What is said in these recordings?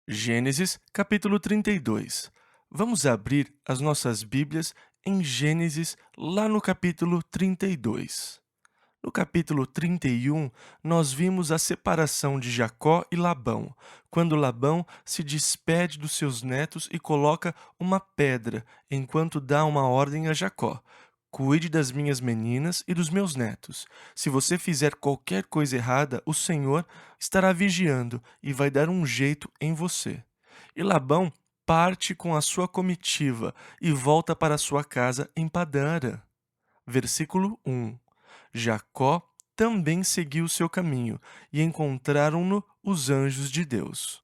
Gênesis, capítulo 32. Vamos abrir as nossas Bíblias em Gênesis, lá no capítulo 32. No capítulo 31, nós vimos a separação de Jacó e Labão, quando Labão se despede dos seus netos e coloca uma pedra, enquanto dá uma ordem a Jacó: Cuide das minhas meninas e dos meus netos. Se você fizer qualquer coisa errada, o Senhor estará vigiando e vai dar um jeito em você. E Labão parte com a sua comitiva e volta para sua casa em Padã. Versículo 1. Jacó também seguiu seu caminho, e encontraram-no os anjos de Deus.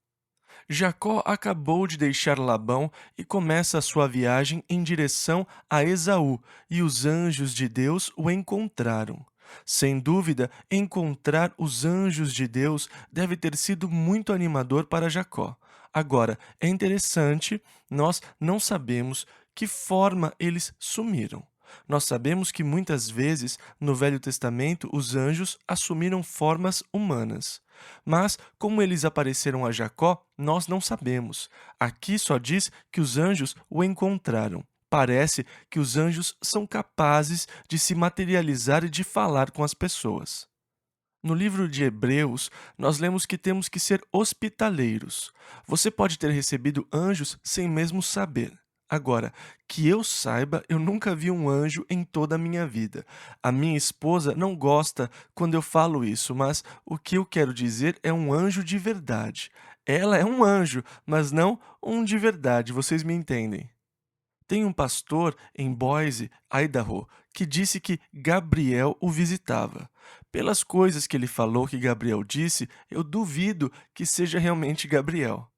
Jacó acabou de deixar Labão e começa a sua viagem em direção a Esaú, e os anjos de Deus o encontraram. Sem dúvida, encontrar os anjos de Deus deve ter sido muito animador para Jacó. Agora, é interessante, nós não sabemos que forma eles sumiram. Nós sabemos que muitas vezes no Velho Testamento os anjos assumiram formas humanas. Mas, como eles apareceram a Jacó, nós não sabemos. Aqui só diz que os anjos o encontraram. Parece que os anjos são capazes de se materializar e de falar com as pessoas. No livro de Hebreus, nós lemos que temos que ser hospitaleiros. Você pode ter recebido anjos sem mesmo saber. Agora, que eu saiba, eu nunca vi um anjo em toda a minha vida. A minha esposa não gosta quando eu falo isso, mas o que eu quero dizer é um anjo de verdade. Ela é um anjo, mas não um de verdade, vocês me entendem? Tem um pastor em Boise, Idaho, que disse que Gabriel o visitava. Pelas coisas que ele falou que Gabriel disse, eu duvido que seja realmente Gabriel.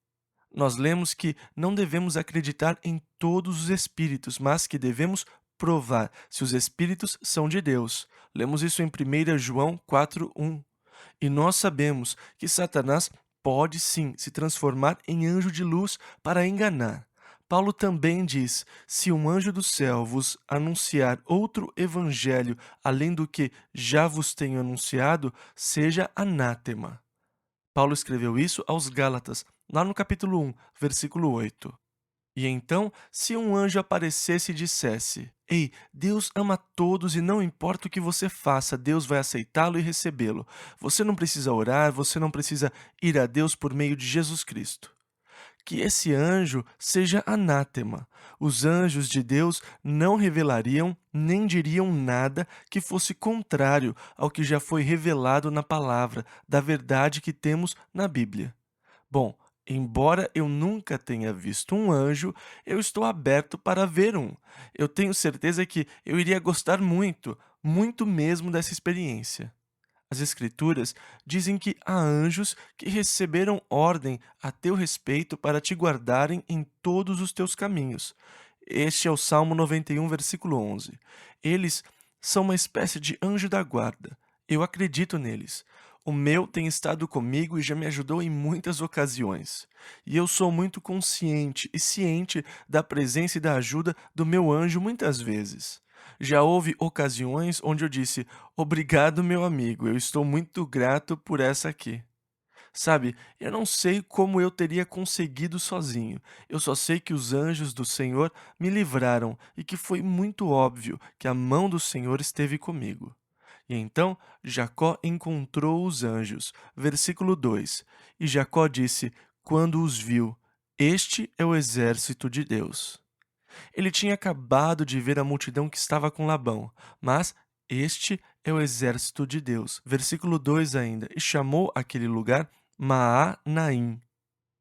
Nós lemos que não devemos acreditar em todos os espíritos, mas que devemos provar se os espíritos são de Deus. Lemos isso em 1 João 4:1. E nós sabemos que Satanás pode sim se transformar em anjo de luz para enganar. Paulo também diz: se um anjo do céu vos anunciar outro evangelho além do que já vos tenho anunciado, seja anátema. Paulo escreveu isso aos Gálatas, lá no capítulo 1, versículo 8. E então, se um anjo aparecesse e dissesse: Ei, Deus ama todos e não importa o que você faça, Deus vai aceitá-lo e recebê-lo. Você não precisa orar, você não precisa ir a Deus por meio de Jesus Cristo. Que esse anjo seja anátema. Os anjos de Deus não revelariam nem diriam nada que fosse contrário ao que já foi revelado na palavra, da verdade que temos na Bíblia. Bom, embora eu nunca tenha visto um anjo, eu estou aberto para ver um. Eu tenho certeza que eu iria gostar muito, muito mesmo dessa experiência. As Escrituras dizem que há anjos que receberam ordem a teu respeito para te guardarem em todos os teus caminhos. Este é o Salmo 91, versículo 11. Eles são uma espécie de anjo da guarda. Eu acredito neles. O meu tem estado comigo e já me ajudou em muitas ocasiões. E eu sou muito consciente e ciente da presença e da ajuda do meu anjo muitas vezes. Já houve ocasiões onde eu disse: Obrigado, meu amigo, eu estou muito grato por essa aqui. Sabe, eu não sei como eu teria conseguido sozinho. Eu só sei que os anjos do Senhor me livraram e que foi muito óbvio que a mão do Senhor esteve comigo. E então Jacó encontrou os anjos. Versículo 2. E Jacó disse, quando os viu: Este é o exército de Deus. Ele tinha acabado de ver a multidão que estava com Labão, mas este é o exército de Deus. Versículo 2 ainda. E chamou aquele lugar Maanaim.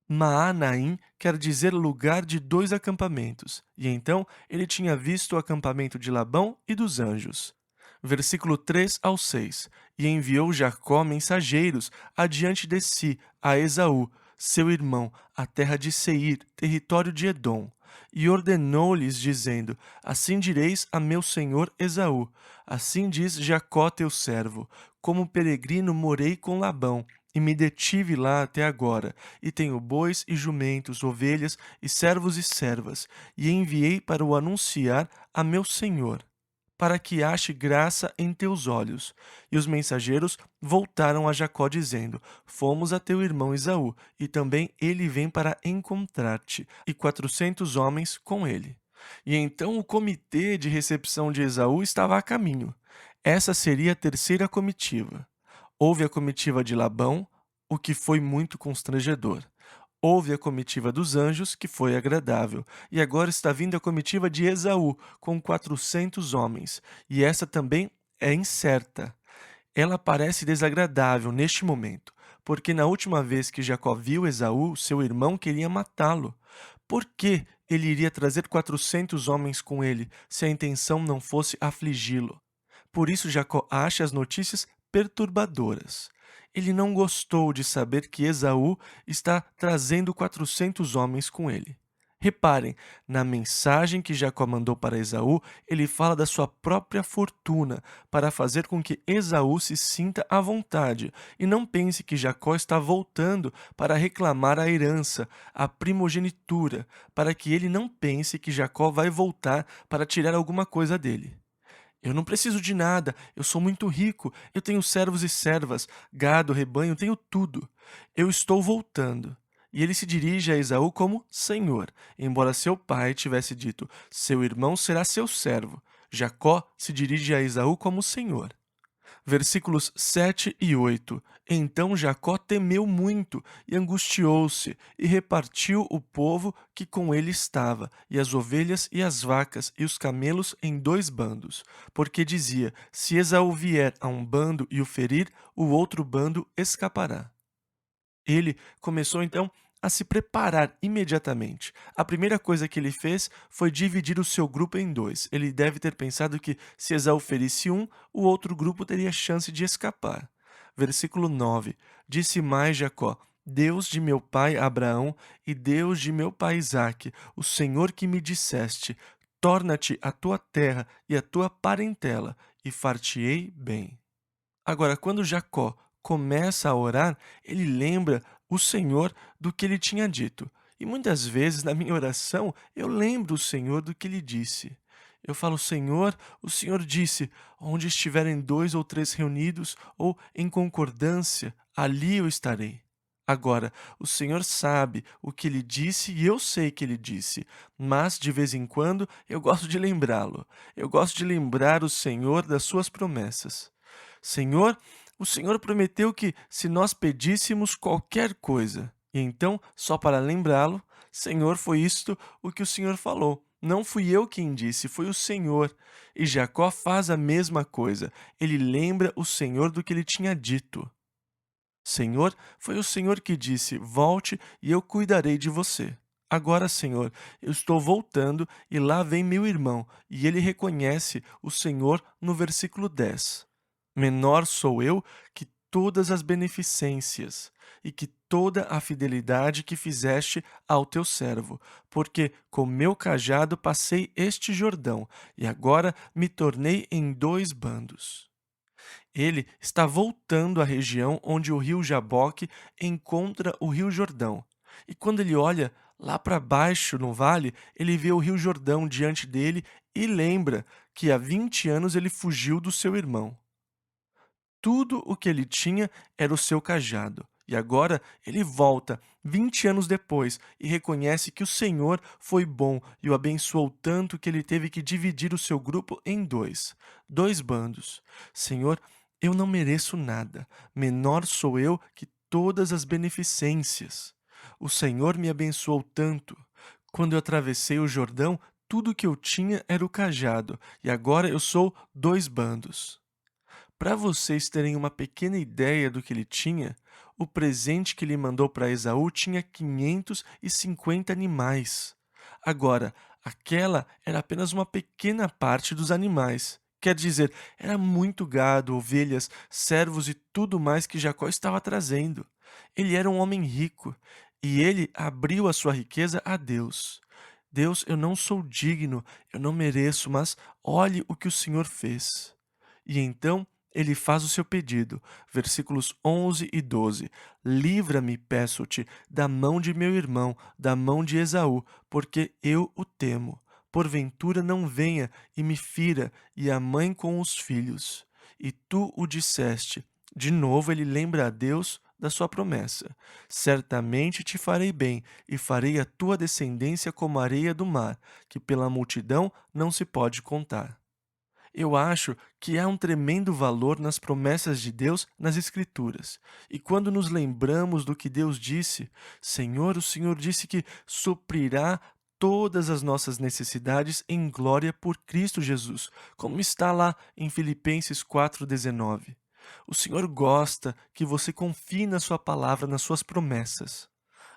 Maanaim quer dizer lugar de dois acampamentos. E então ele tinha visto o acampamento de Labão e dos anjos. Versículo 3 ao 6. E enviou Jacó mensageiros adiante de si a Esaú, seu irmão, a terra de Seir, território de Edom. E ordenou-lhes, dizendo: Assim direis a meu senhor Esaú: Assim diz Jacó teu servo: Como peregrino morei com Labão, e me detive lá até agora, e tenho bois e jumentos, ovelhas e servos e servas, e enviei para o anunciar a meu senhor. para que ache graça em teus olhos. E os mensageiros voltaram a Jacó, dizendo: Fomos a teu irmão Esaú, e também ele vem para encontrar-te, e 400 homens com ele. E então o comitê de recepção de Esaú estava a caminho. Essa seria a terceira comitiva. Houve a comitiva de Labão, o que foi muito constrangedor. Houve a comitiva dos anjos, que foi agradável, e agora está vindo a comitiva de Esaú, com 400 homens, e essa também é incerta. Ela parece desagradável neste momento, porque na última vez que Jacó viu Esaú, seu irmão queria matá-lo. Por que ele iria trazer 400 homens com ele, se a intenção não fosse afligi-lo? Por isso Jacó acha as notícias perturbadoras. Ele não gostou de saber que Esaú está trazendo 400 homens com ele. Reparem, na mensagem que Jacó mandou para Esaú, ele fala da sua própria fortuna, para fazer com que Esaú se sinta à vontade e não pense que Jacó está voltando para reclamar a herança, a primogenitura, para que ele não pense que Jacó vai voltar para tirar alguma coisa dele. Eu não preciso de nada, eu sou muito rico, eu tenho servos e servas, gado, rebanho, tenho tudo. Eu estou voltando. E ele se dirige a Esaú como Senhor, embora seu pai tivesse dito: Seu irmão será seu servo. Jacó se dirige a Esaú como Senhor. Versículos 7 e 8. Então Jacó temeu muito e angustiou-se, e repartiu o povo que com ele estava, e as ovelhas e as vacas e os camelos em dois bandos, porque dizia: Se Esaú vier a um bando e o ferir, o outro bando escapará. Ele começou então a se preparar imediatamente. A primeira coisa que ele fez foi dividir o seu grupo em dois. Ele deve ter pensado que se Esaú ferisse um, o outro grupo teria chance de escapar. Versículo 9. Disse mais Jacó: Deus de meu pai Abraão e Deus de meu pai Isaque, o Senhor que me disseste: Torna-te a tua terra e a tua parentela, e far-te-ei bem. Agora, quando Jacó começa a orar, ele lembra o Senhor do que ele tinha dito. E muitas vezes na minha oração eu lembro o Senhor do que ele disse. Eu falo: Senhor, o Senhor disse: onde estiverem dois ou três reunidos ou em concordância, ali eu estarei. Agora, o Senhor sabe o que ele disse e eu sei que ele disse, mas de vez em quando eu gosto de lembrá-lo. Eu gosto de lembrar o Senhor das suas promessas. Senhor, o Senhor prometeu que se nós pedíssemos qualquer coisa, e então, só para lembrá-lo, Senhor, foi isto o que o Senhor falou. Não fui eu quem disse, foi o Senhor. E Jacó faz a mesma coisa. Ele lembra o Senhor do que ele tinha dito. Senhor, foi o Senhor que disse: Volte e eu cuidarei de você. Agora, Senhor, eu estou voltando e lá vem meu irmão, e ele reconhece o Senhor no versículo 10. Menor sou eu que todas as beneficências e que toda a fidelidade que fizeste ao teu servo, porque com meu cajado passei este Jordão, e agora me tornei em dois bandos. Ele está voltando à região onde o rio Jaboque encontra o rio Jordão. E quando ele olha lá para baixo no vale, ele vê o rio Jordão diante dele e lembra que há 20 anos ele fugiu do seu irmão. Tudo o que ele tinha era o seu cajado. E agora ele volta, 20 anos depois, e reconhece que o Senhor foi bom e o abençoou tanto que ele teve que dividir o seu grupo em dois bandos. Senhor, eu não mereço nada, menor sou eu que todas as beneficências. O Senhor me abençoou tanto. Quando eu atravessei o Jordão, tudo o que eu tinha era o cajado, e agora eu sou dois bandos. Para vocês terem uma pequena ideia do que ele tinha, o presente que ele mandou para Esaú tinha 550 animais. Agora, aquela era apenas uma pequena parte dos animais. Quer dizer, era muito gado, ovelhas, servos e tudo mais que Jacó estava trazendo. Ele era um homem rico e ele abriu a sua riqueza a Deus. Deus, eu não sou digno, eu não mereço, mas olhe o que o Senhor fez. E então ele faz o seu pedido, versículos 11 e 12. Livra-me, peço-te, da mão de meu irmão, da mão de Esaú, porque eu o temo. porventura não venha e me fira, e a mãe com os filhos. E tu o disseste. De novo ele lembra a Deus da sua promessa. Certamente te farei bem, e farei a tua descendência como a areia do mar, que pela multidão não se pode contar. Eu acho que há um tremendo valor nas promessas de Deus nas Escrituras. E quando nos lembramos do que Deus disse, Senhor, o Senhor disse que suprirá todas as nossas necessidades em glória por Cristo Jesus, como está lá em Filipenses 4,19. O Senhor gosta que você confie na sua palavra, nas suas promessas.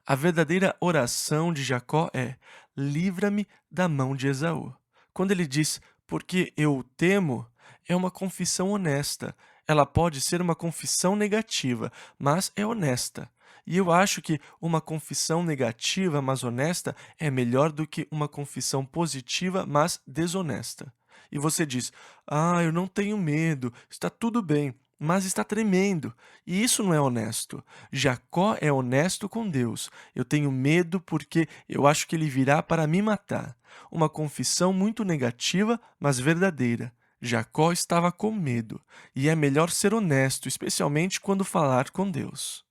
A verdadeira oração de Jacó é: livra-me da mão de Esaú. Quando ele diz, porque eu o temo, é uma confissão honesta. Ela pode ser uma confissão negativa, mas é honesta. E eu acho que uma confissão negativa, mas honesta, é melhor do que uma confissão positiva, mas desonesta. E você diz: ah, eu não tenho medo, está tudo bem, mas está tremendo. E isso não é honesto. Jacó é honesto com Deus. Eu tenho medo porque eu acho que ele virá para me matar. Uma confissão muito negativa, mas verdadeira. Jacó estava com medo, e é melhor ser honesto, especialmente quando falar com Deus.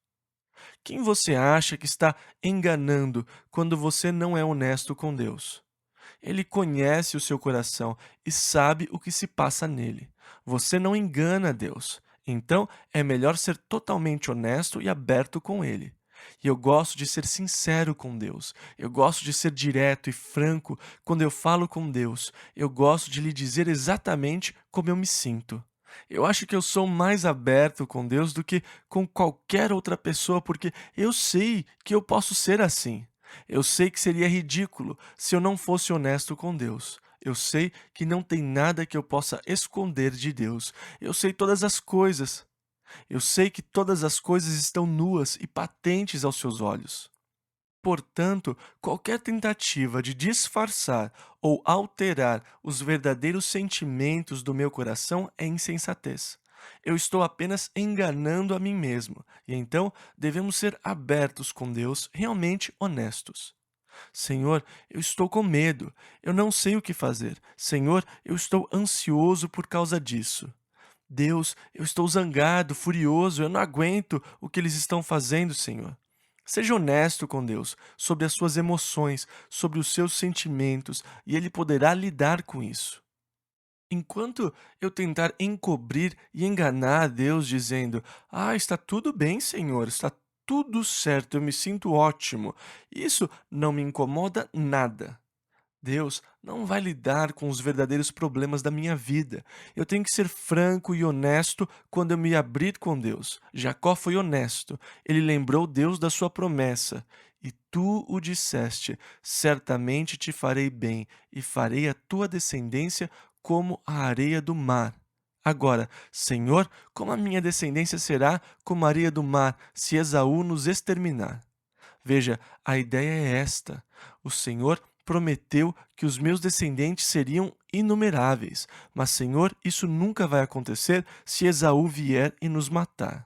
Quem você acha que está enganando quando você não é honesto com Deus? Ele conhece o seu coração e sabe o que se passa nele. Você não engana Deus. Então, é melhor ser totalmente honesto e aberto com Ele. E eu gosto de ser sincero com Deus. Eu gosto de ser direto e franco quando eu falo com Deus. Eu gosto de lhe dizer exatamente como eu me sinto. Eu acho que eu sou mais aberto com Deus do que com qualquer outra pessoa, porque eu sei que eu posso ser assim. Eu sei que seria ridículo se eu não fosse honesto com Deus. Eu sei que não tem nada que eu possa esconder de Deus. Eu sei todas as coisas. Eu sei que todas as coisas estão nuas e patentes aos seus olhos. Portanto, qualquer tentativa de disfarçar ou alterar os verdadeiros sentimentos do meu coração é insensatez. Eu estou apenas enganando a mim mesmo, e então devemos ser abertos com Deus, realmente honestos. Senhor, eu estou com medo, eu não sei o que fazer. Senhor, eu estou ansioso por causa disso. Deus, eu estou zangado, furioso, eu não aguento o que eles estão fazendo, Senhor. Seja honesto com Deus sobre as suas emoções, sobre os seus sentimentos, e Ele poderá lidar com isso. Enquanto eu tentar encobrir e enganar a Deus dizendo: ah, está tudo bem, Senhor, está tudo certo, eu me sinto ótimo, isso não me incomoda nada. Deus não vai lidar com os verdadeiros problemas da minha vida. Eu tenho que ser franco e honesto quando eu me abrir com Deus. Jacó foi honesto. Ele lembrou Deus da sua promessa. E tu o disseste: certamente te farei bem, e farei a tua descendência como a areia do mar. Agora, Senhor, como a minha descendência será como a areia do mar, se Esaú nos exterminar? Veja, a ideia é esta: o Senhor prometeu que os meus descendentes seriam inumeráveis, mas, Senhor, isso nunca vai acontecer se Esaú vier e nos matar.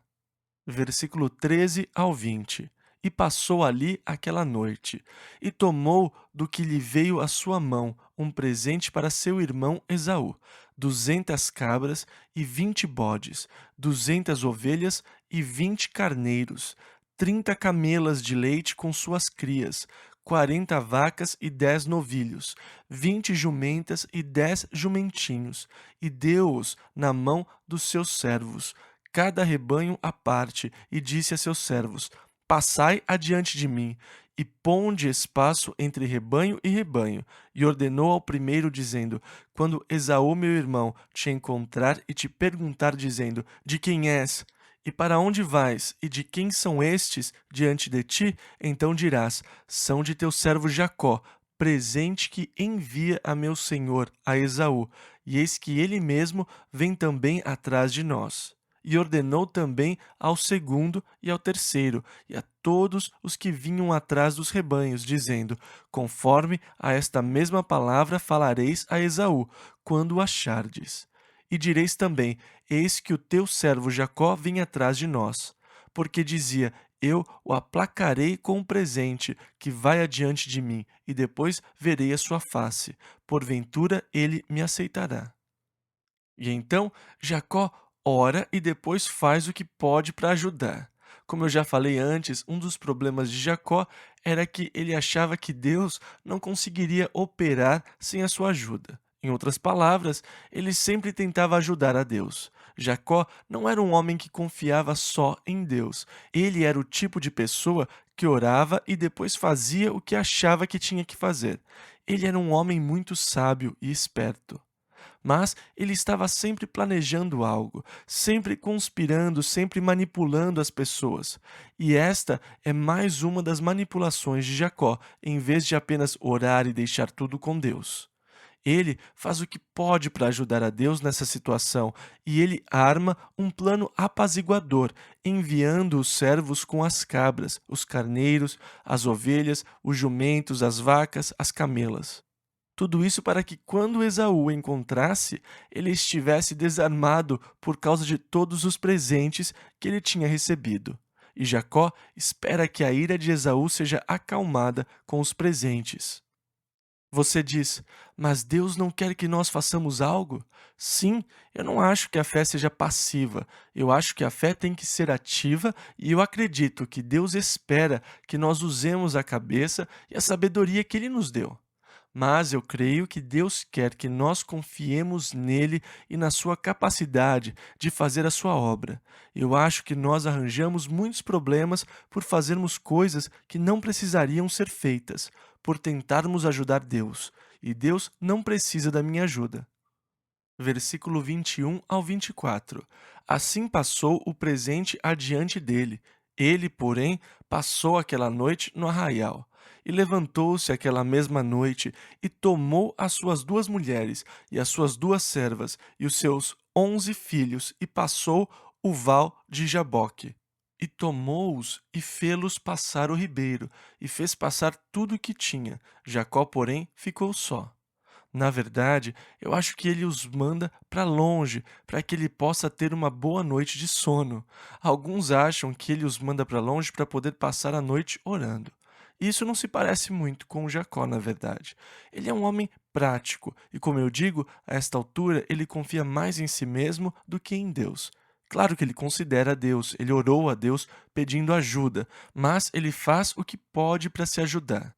Versículo 13 ao 20. E passou ali aquela noite, e tomou do que lhe veio à sua mão um presente para seu irmão Esaú, 200 cabras e 20 bodes, 200 ovelhas e 20 carneiros, 30 camelas de leite com suas crias, 40 vacas e 10 novilhos, 20 jumentas e 10 jumentinhos, e deu-os na mão dos seus servos, cada rebanho à parte, e disse a seus servos: passai adiante de mim, e ponde espaço entre rebanho e rebanho. E ordenou ao primeiro, dizendo: quando Esaú, meu irmão, te encontrar e te perguntar, dizendo: de quem és? E para onde vais? E de quem são estes diante de ti? Então dirás: são de teu servo Jacó, presente que envia a meu senhor, a Esaú. E eis que ele mesmo vem também atrás de nós. E ordenou também ao segundo e ao terceiro, e a todos os que vinham atrás dos rebanhos, dizendo: conforme a esta mesma palavra falareis a Esaú, quando o achardes. E direis também: eis que o teu servo Jacó vem atrás de nós. Porque dizia: eu o aplacarei com um presente que vai adiante de mim, e depois verei a sua face. Porventura ele me aceitará. E então Jacó ora e depois faz o que pode para ajudar. Como eu já falei antes, um dos problemas de Jacó era que ele achava que Deus não conseguiria operar sem a sua ajuda. Em outras palavras, ele sempre tentava ajudar a Deus. Jacó não era um homem que confiava só em Deus. Ele era o tipo de pessoa que orava e depois fazia o que achava que tinha que fazer. Ele era um homem muito sábio e esperto. Mas ele estava sempre planejando algo, sempre conspirando, sempre manipulando as pessoas. E esta é mais uma das manipulações de Jacó, em vez de apenas orar e deixar tudo com Deus. Ele faz o que pode para ajudar a Deus nessa situação e ele arma um plano apaziguador, enviando os servos com as cabras, os carneiros, as ovelhas, os jumentos, as vacas, as camelas. Tudo isso para que, quando Esaú o encontrasse, ele estivesse desarmado por causa de todos os presentes que ele tinha recebido. E Jacó espera que a ira de Esaú seja acalmada com os presentes. Você diz, mas Deus não quer que nós façamos algo? Sim, eu não acho que a fé seja passiva. Eu acho que a fé tem que ser ativa e eu acredito que Deus espera que nós usemos a cabeça e a sabedoria que Ele nos deu. Mas eu creio que Deus quer que nós confiemos nele e na sua capacidade de fazer a sua obra. Eu acho que nós arranjamos muitos problemas por fazermos coisas que não precisariam ser feitas, por tentarmos ajudar Deus. E Deus não precisa da minha ajuda. Versículo 21 ao 24. Assim passou o presente adiante dele. Ele, porém, passou aquela noite no arraial. E levantou-se aquela mesma noite e tomou as suas 2 mulheres e as suas 2 servas e os seus 11 filhos e passou o val de Jaboque. E tomou-os e fê-los passar o ribeiro e fez passar tudo o que tinha. Jacó, porém, ficou só. Na verdade, eu acho que ele os manda para longe, para que ele possa ter uma boa noite de sono. Alguns acham que ele os manda para longe para poder passar a noite orando. Isso não se parece muito com Jacó, na verdade. Ele é um homem prático e, como eu digo, a esta altura ele confia mais em si mesmo do que em Deus. Claro que ele considera Deus, ele orou a Deus pedindo ajuda, mas ele faz o que pode para se ajudar.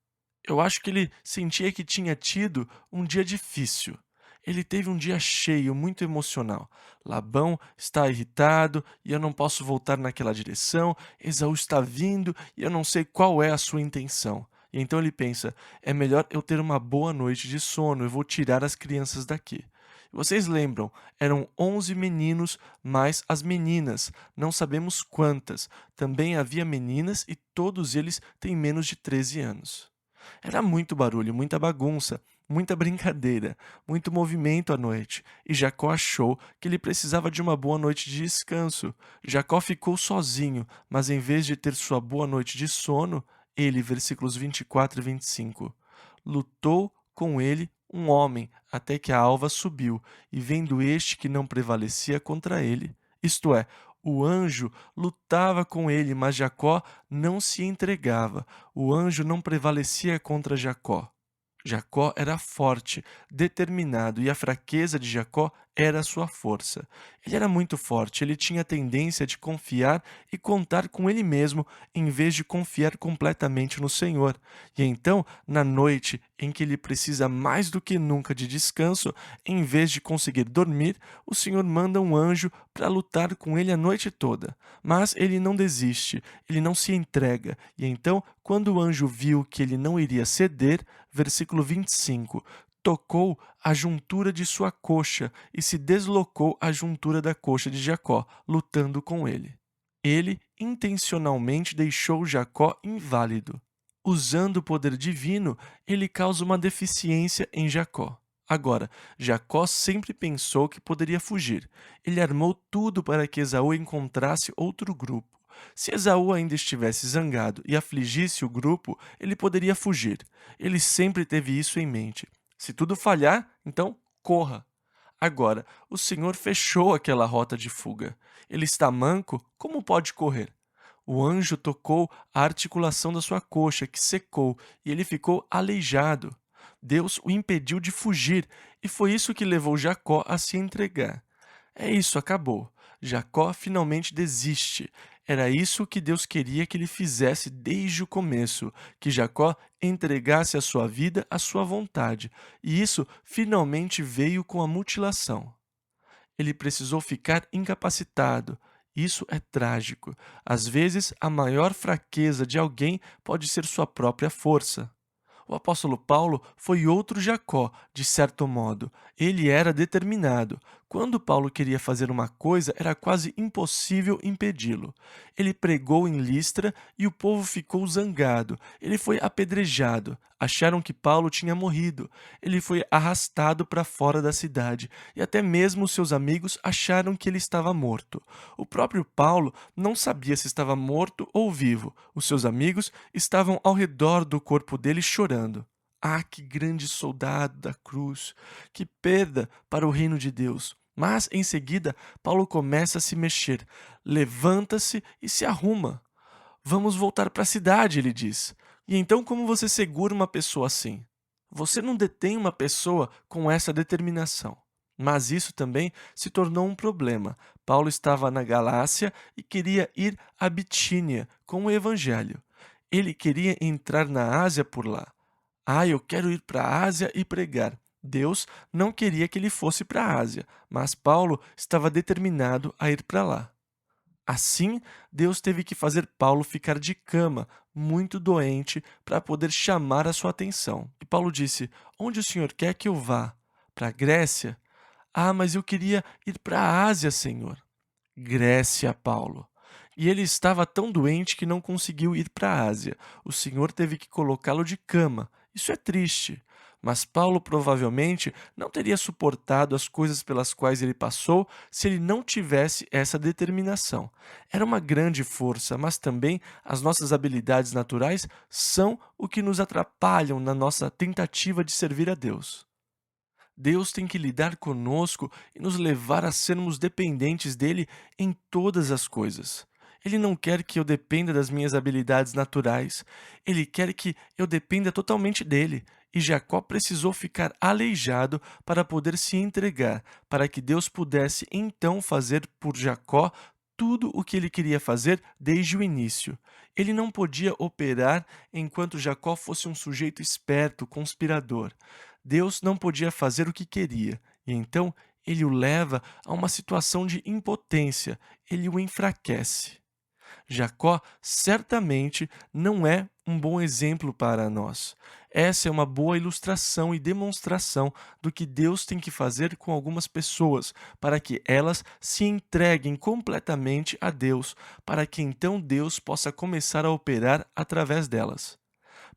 Eu acho que ele sentia que tinha tido um dia difícil. Ele teve um dia cheio, muito emocional. Labão está irritado e eu não posso voltar naquela direção. Esaú está vindo e eu não sei qual é a sua intenção. E então ele pensa: é melhor eu ter uma boa noite de sono, eu vou tirar as crianças daqui. Vocês lembram, eram 11 meninos mais as meninas, não sabemos quantas. Também havia meninas e todos eles têm menos de 13 anos. Era muito barulho, muita bagunça, muita brincadeira, muito movimento à noite, e Jacó achou que ele precisava de uma boa noite de descanso. Jacó ficou sozinho, mas em vez de ter sua boa noite de sono, ele, versículos 24 e 25, lutou com ele um homem, até que a alva subiu, e vendo este que não prevalecia contra ele, isto é, o anjo lutava com ele, mas Jacó não se entregava. O anjo não prevalecia contra Jacó. Jacó era forte, determinado, e a fraqueza de Jacó era a sua força. Ele era muito forte, ele tinha a tendência de confiar e contar com ele mesmo, em vez de confiar completamente no Senhor. E então, na noite em que ele precisa mais do que nunca de descanso, em vez de conseguir dormir, o Senhor manda um anjo para lutar com ele a noite toda. Mas ele não desiste, ele não se entrega. E então, quando o anjo viu que ele não iria ceder, versículo 25, tocou a juntura de sua coxa e se deslocou a juntura da coxa de Jacó, lutando com ele. Ele intencionalmente deixou Jacó inválido. Usando o poder divino, ele causa uma deficiência em Jacó. Agora, Jacó sempre pensou que poderia fugir. Ele armou tudo para que Esaú encontrasse outro grupo. Se Esaú ainda estivesse zangado e afligisse o grupo, ele poderia fugir. Ele sempre teve isso em mente. Se tudo falhar, então corra. Agora, o Senhor fechou aquela rota de fuga. Ele está manco, como pode correr? O anjo tocou a articulação da sua coxa, que secou, e ele ficou aleijado. Deus o impediu de fugir, e foi isso que levou Jacó a se entregar. É isso, acabou. Jacó finalmente desiste. Era isso que Deus queria que ele fizesse desde o começo, que Jacó entregasse a sua vida à sua vontade. E isso finalmente veio com a mutilação. Ele precisou ficar incapacitado. Isso é trágico. Às vezes, a maior fraqueza de alguém pode ser sua própria força. O apóstolo Paulo foi outro Jacó, de certo modo. Ele era determinado. Quando Paulo queria fazer uma coisa, era quase impossível impedi-lo. Ele pregou em Listra e o povo ficou zangado. Ele foi apedrejado. Acharam que Paulo tinha morrido. Ele foi arrastado para fora da cidade e até mesmo seus amigos acharam que ele estava morto. O próprio Paulo não sabia se estava morto ou vivo. Os seus amigos estavam ao redor do corpo dele chorando. Ah, que grande soldado da cruz! Que perda para o reino de Deus! Mas, em seguida, Paulo começa a se mexer. Levanta-se e se arruma. Vamos voltar para a cidade, ele diz. E então, como você segura uma pessoa assim? Você não detém uma pessoa com essa determinação. Mas isso também se tornou um problema. Paulo estava na Galácia e queria ir a Bitínia com o evangelho. Ele queria entrar na Ásia por lá. Ah, eu quero ir para a Ásia e pregar. Deus não queria que ele fosse para a Ásia, mas Paulo estava determinado a ir para lá. Assim, Deus teve que fazer Paulo ficar de cama, muito doente, para poder chamar a sua atenção. E Paulo disse: Onde o senhor quer que eu vá? Para a Grécia? Ah, mas eu queria ir para a Ásia, Senhor. Grécia, Paulo. E ele estava tão doente que não conseguiu ir para a Ásia. O Senhor teve que colocá-lo de cama. Isso é triste. Mas Paulo provavelmente não teria suportado as coisas pelas quais ele passou se ele não tivesse essa determinação. Era uma grande força, mas também as nossas habilidades naturais são o que nos atrapalham na nossa tentativa de servir a Deus. Deus tem que lidar conosco e nos levar a sermos dependentes dele em todas as coisas. Ele não quer que eu dependa das minhas habilidades naturais. Ele quer que eu dependa totalmente dele. E Jacó precisou ficar aleijado para poder se entregar, para que Deus pudesse então fazer por Jacó tudo o que ele queria fazer desde o início. Ele não podia operar enquanto Jacó fosse um sujeito esperto, conspirador. Deus não podia fazer o que queria, e então ele o leva a uma situação de impotência, ele o enfraquece. Jacó certamente não é um bom exemplo para nós. Essa é uma boa ilustração e demonstração do que Deus tem que fazer com algumas pessoas para que elas se entreguem completamente a Deus, para que então Deus possa começar a operar através delas,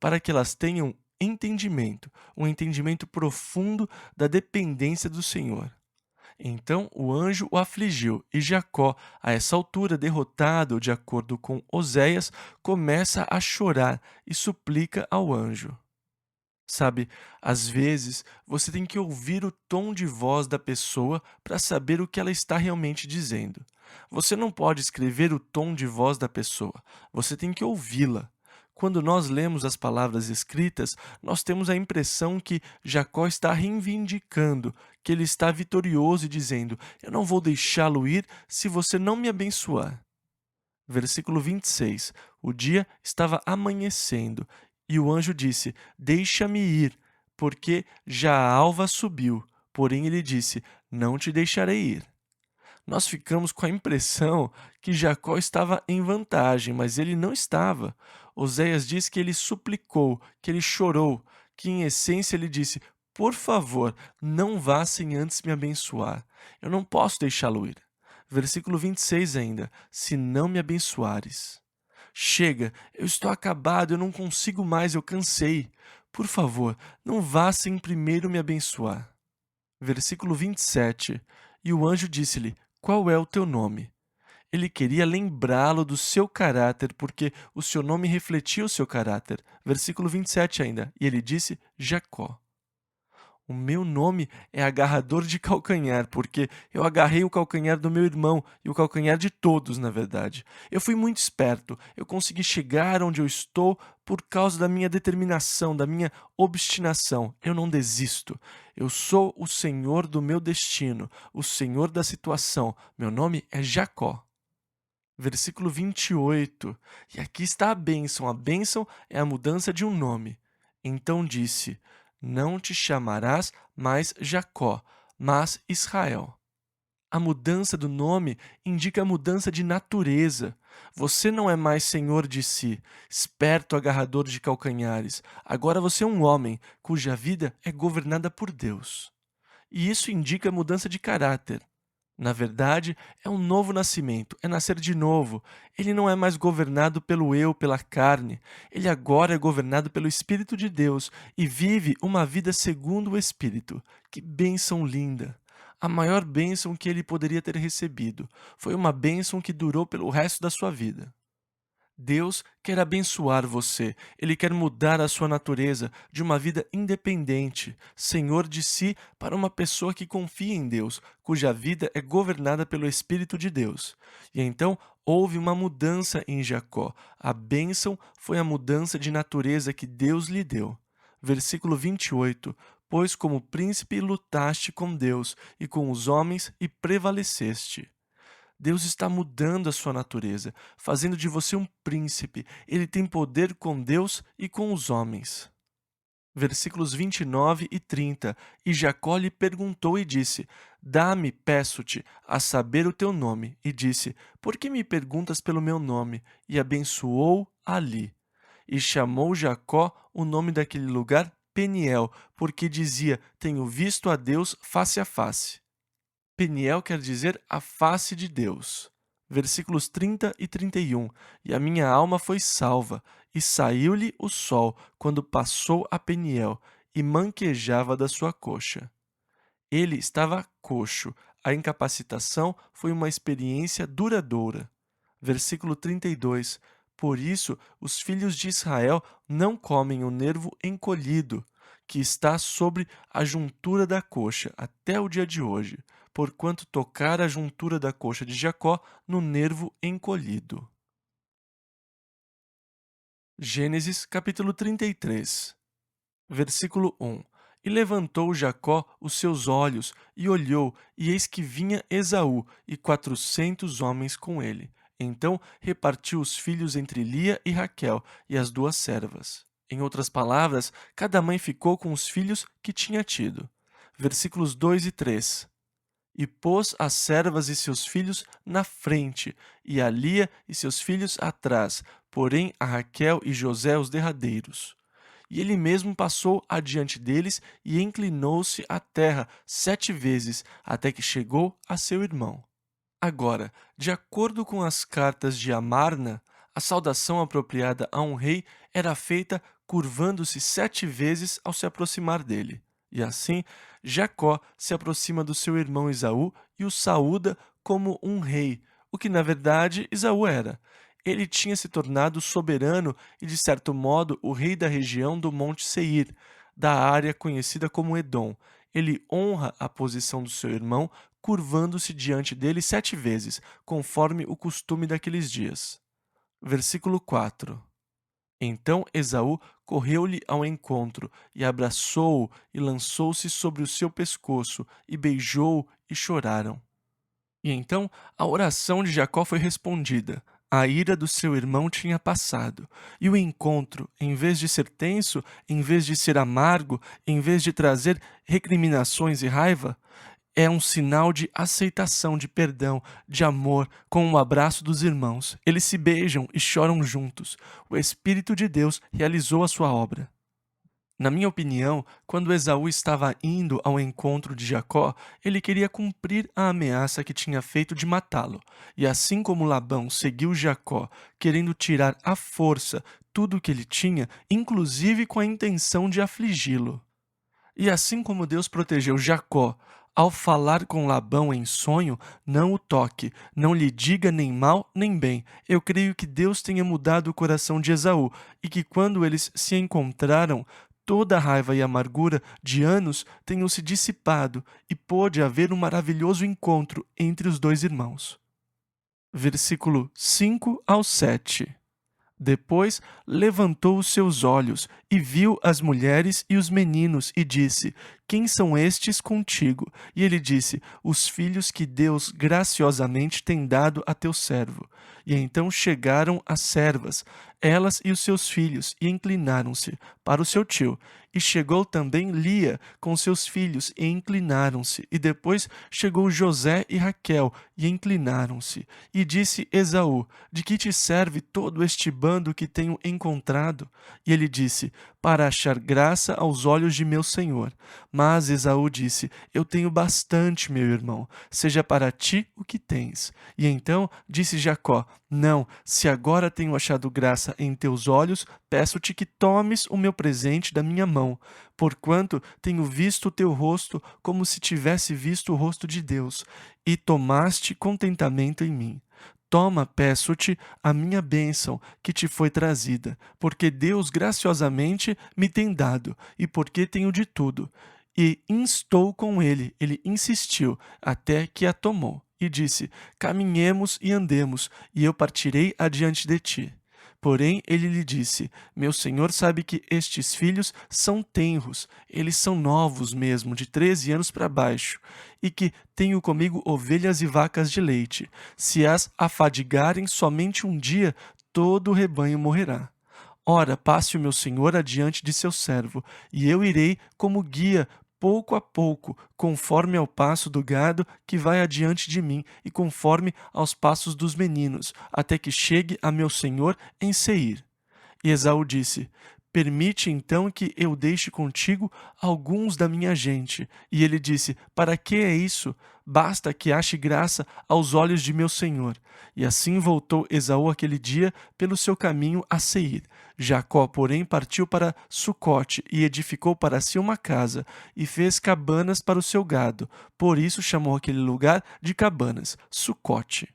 para que elas tenham entendimento, um entendimento profundo da dependência do Senhor. Então o anjo o afligiu, e Jacó, a essa altura derrotado, de acordo com Oséias, começa a chorar e suplica ao anjo. Sabe, às vezes você tem que ouvir o tom de voz da pessoa para saber o que ela está realmente dizendo. Você não pode escrever o tom de voz da pessoa, você tem que ouvi-la. Quando nós lemos as palavras escritas, nós temos a impressão que Jacó está reivindicando, que ele está vitorioso e dizendo: Eu não vou deixá-lo ir se você não me abençoar. Versículo 26. O dia estava amanhecendo, e o anjo disse: Deixa-me ir, porque já a alva subiu. Porém ele disse: Não te deixarei ir. Nós ficamos com a impressão que Jacó estava em vantagem, mas ele não estava. Oséias diz que ele suplicou, que ele chorou, que em essência ele disse: Por favor, não vá sem antes me abençoar. Eu não posso deixá-lo ir. Versículo 26 ainda: Se não me abençoares. Chega, eu estou acabado, eu não consigo mais, eu cansei. Por favor, não vá sem primeiro me abençoar. Versículo 27. E o anjo disse-lhe: Qual é o teu nome? Ele queria lembrá-lo do seu caráter, porque o seu nome refletia o seu caráter. Versículo 27 ainda. E ele disse: Jacó. O meu nome é agarrador de calcanhar, porque eu agarrei o calcanhar do meu irmão e o calcanhar de todos, na verdade. Eu fui muito esperto, eu consegui chegar onde eu estou por causa da minha determinação, da minha obstinação. Eu não desisto. Eu sou o senhor do meu destino, o senhor da situação. Meu nome é Jacó. Versículo 28. E aqui está a bênção. A bênção é a mudança de um nome. Então disse: Não te chamarás mais Jacó, mas Israel. A mudança do nome indica a mudança de natureza. Você não é mais senhor de si, esperto agarrador de calcanhares. Agora você é um homem cuja vida é governada por Deus. E isso indica mudança de caráter. Na verdade, é um novo nascimento, é nascer de novo. Ele não é mais governado pelo eu, pela carne. Ele agora é governado pelo Espírito de Deus e vive uma vida segundo o Espírito. Que bênção linda! A maior bênção que ele poderia ter recebido. Foi uma bênção que durou pelo resto da sua vida. Deus quer abençoar você. Ele quer mudar a sua natureza de uma vida independente, senhor de si, para uma pessoa que confia em Deus, cuja vida é governada pelo Espírito de Deus. E então houve uma mudança em Jacó. A bênção foi a mudança de natureza que Deus lhe deu. Versículo 28. Pois como príncipe lutaste com Deus e com os homens e prevaleceste. Deus está mudando a sua natureza, fazendo de você um príncipe. Ele tem poder com Deus e com os homens. Versículos 29 e 30. E Jacó lhe perguntou e disse: Dá-me, peço-te, a saber o teu nome. E disse: Por que me perguntas pelo meu nome? E abençoou ali. E chamou Jacó o nome daquele lugar Peniel, porque dizia: Tenho visto a Deus face a face. Peniel quer dizer a face de Deus. Versículos 30 e 31. E a minha alma foi salva, e saiu-lhe o sol quando passou a Peniel, e manquejava da sua coxa. Ele estava coxo. A incapacitação foi uma experiência duradoura. Versículo 32. Por isso, os filhos de Israel não comem o nervo encolhido, que está sobre a juntura da coxa, até o dia de hoje, porquanto tocar a juntura da coxa de Jacó no nervo encolhido. Gênesis capítulo 33. Versículo 1. E levantou Jacó os seus olhos, e olhou, e eis que vinha Esaú, e 400 homens com ele. Então repartiu os filhos entre Lia e Raquel, e as duas servas. Em outras palavras, cada mãe ficou com os filhos que tinha tido. Versículos 2 e 3. E pôs as servas e seus filhos na frente, e a Lia e seus filhos atrás, porém a Raquel e José os derradeiros. E ele mesmo passou adiante deles e inclinou-se à terra 7 vezes, até que chegou a seu irmão. Agora, de acordo com as cartas de Amarna, a saudação apropriada a um rei era feita curvando-se 7 vezes ao se aproximar dele. E assim, Jacó se aproxima do seu irmão Esaú e o saúda como um rei, o que na verdade Esaú era. Ele tinha se tornado soberano e, de certo modo, o rei da região do Monte Seir, da área conhecida como Edom. Ele honra a posição do seu irmão, curvando-se diante dele 7 vezes, conforme o costume daqueles dias. Versículo 4. Então Esaú correu-lhe ao encontro, e abraçou-o, e lançou-se sobre o seu pescoço, e beijou-o, e choraram. E então a oração de Jacó foi respondida. A ira do seu irmão tinha passado, e o encontro, em vez de ser tenso, em vez de ser amargo, em vez de trazer recriminações e raiva, é um sinal de aceitação, de perdão, de amor, com o abraço dos irmãos. Eles se beijam e choram juntos. O Espírito de Deus realizou a sua obra. Na minha opinião, quando Esaú estava indo ao encontro de Jacó, ele queria cumprir a ameaça que tinha feito de matá-lo. E assim como Labão seguiu Jacó, querendo tirar à força tudo o que ele tinha, inclusive com a intenção de afligi-lo. E assim como Deus protegeu Jacó, ao falar com Labão em sonho, não o toque, não lhe diga nem mal nem bem. Eu creio que Deus tenha mudado o coração de Esaú e que quando eles se encontraram, toda a raiva e amargura de anos tenham se dissipado e pôde haver um maravilhoso encontro entre os dois irmãos. Versículo 5 ao 7. Depois levantou os seus olhos e viu as mulheres e os meninos e disse: Quem são estes contigo? E ele disse: Os filhos que Deus graciosamente tem dado a teu servo. E então chegaram as servas, elas e os seus filhos, e inclinaram-se para o seu tio. E chegou também Lia com seus filhos, e inclinaram-se. E depois chegou José e Raquel, e inclinaram-se. E disse Esaú: De que te serve todo este bando que tenho encontrado? E ele disse: Para achar graça aos olhos de meu senhor. Mas Esaú disse: Eu tenho bastante, meu irmão, seja para ti o que tens. E então disse Jacó: Não, se agora tenho achado graça em teus olhos, peço-te que tomes o meu presente da minha mão, porquanto tenho visto o teu rosto como se tivesse visto o rosto de Deus, e tomaste contentamento em mim. Toma, peço-te, a minha bênção que te foi trazida, porque Deus graciosamente me tem dado, e porque tenho de tudo. E instou com ele, ele insistiu, até que a tomou, e disse: Caminhemos e andemos, e eu partirei adiante de ti. Porém, ele lhe disse: Meu senhor sabe que estes filhos são tenros, eles são novos mesmo, de 13 anos para baixo, e que tenho comigo ovelhas e vacas de leite. Se as afadigarem somente um dia, todo o rebanho morrerá. Ora, passe o meu senhor adiante de seu servo, e eu irei como guia pouco a pouco, conforme ao passo do gado que vai adiante de mim, e conforme aos passos dos meninos, até que chegue a meu senhor em Seir. E Esaú disse: Permite então que eu deixe contigo alguns da minha gente. E ele disse: Para que é isso? Basta que ache graça aos olhos de meu senhor. E assim voltou Esaú aquele dia pelo seu caminho a Seir. Jacó, porém, partiu para Sucote e edificou para si uma casa e fez cabanas para o seu gado. Por isso chamou aquele lugar de Cabanas, Sucote.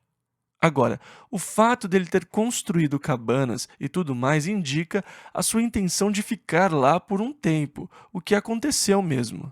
Agora, o fato dele ter construído cabanas e tudo mais indica a sua intenção de ficar lá por um tempo, o que aconteceu mesmo.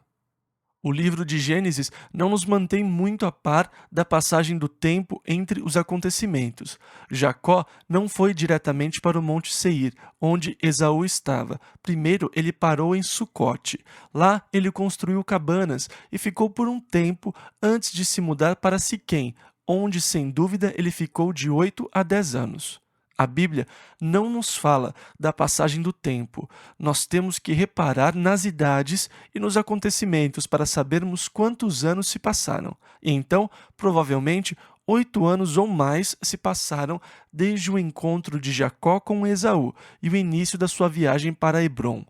O livro de Gênesis não nos mantém muito a par da passagem do tempo entre os acontecimentos. Jacó não foi diretamente para o Monte Seir, onde Esaú estava. Primeiro ele parou em Sucote. Lá ele construiu cabanas e ficou por um tempo antes de se mudar para Siquém, onde sem dúvida ele ficou de 8 a 10 anos. A Bíblia não nos fala da passagem do tempo. Nós temos que reparar nas idades e nos acontecimentos para sabermos quantos anos se passaram. E então, provavelmente, 8 anos ou mais se passaram desde o encontro de Jacó com Esaú e o início da sua viagem para Hebrom.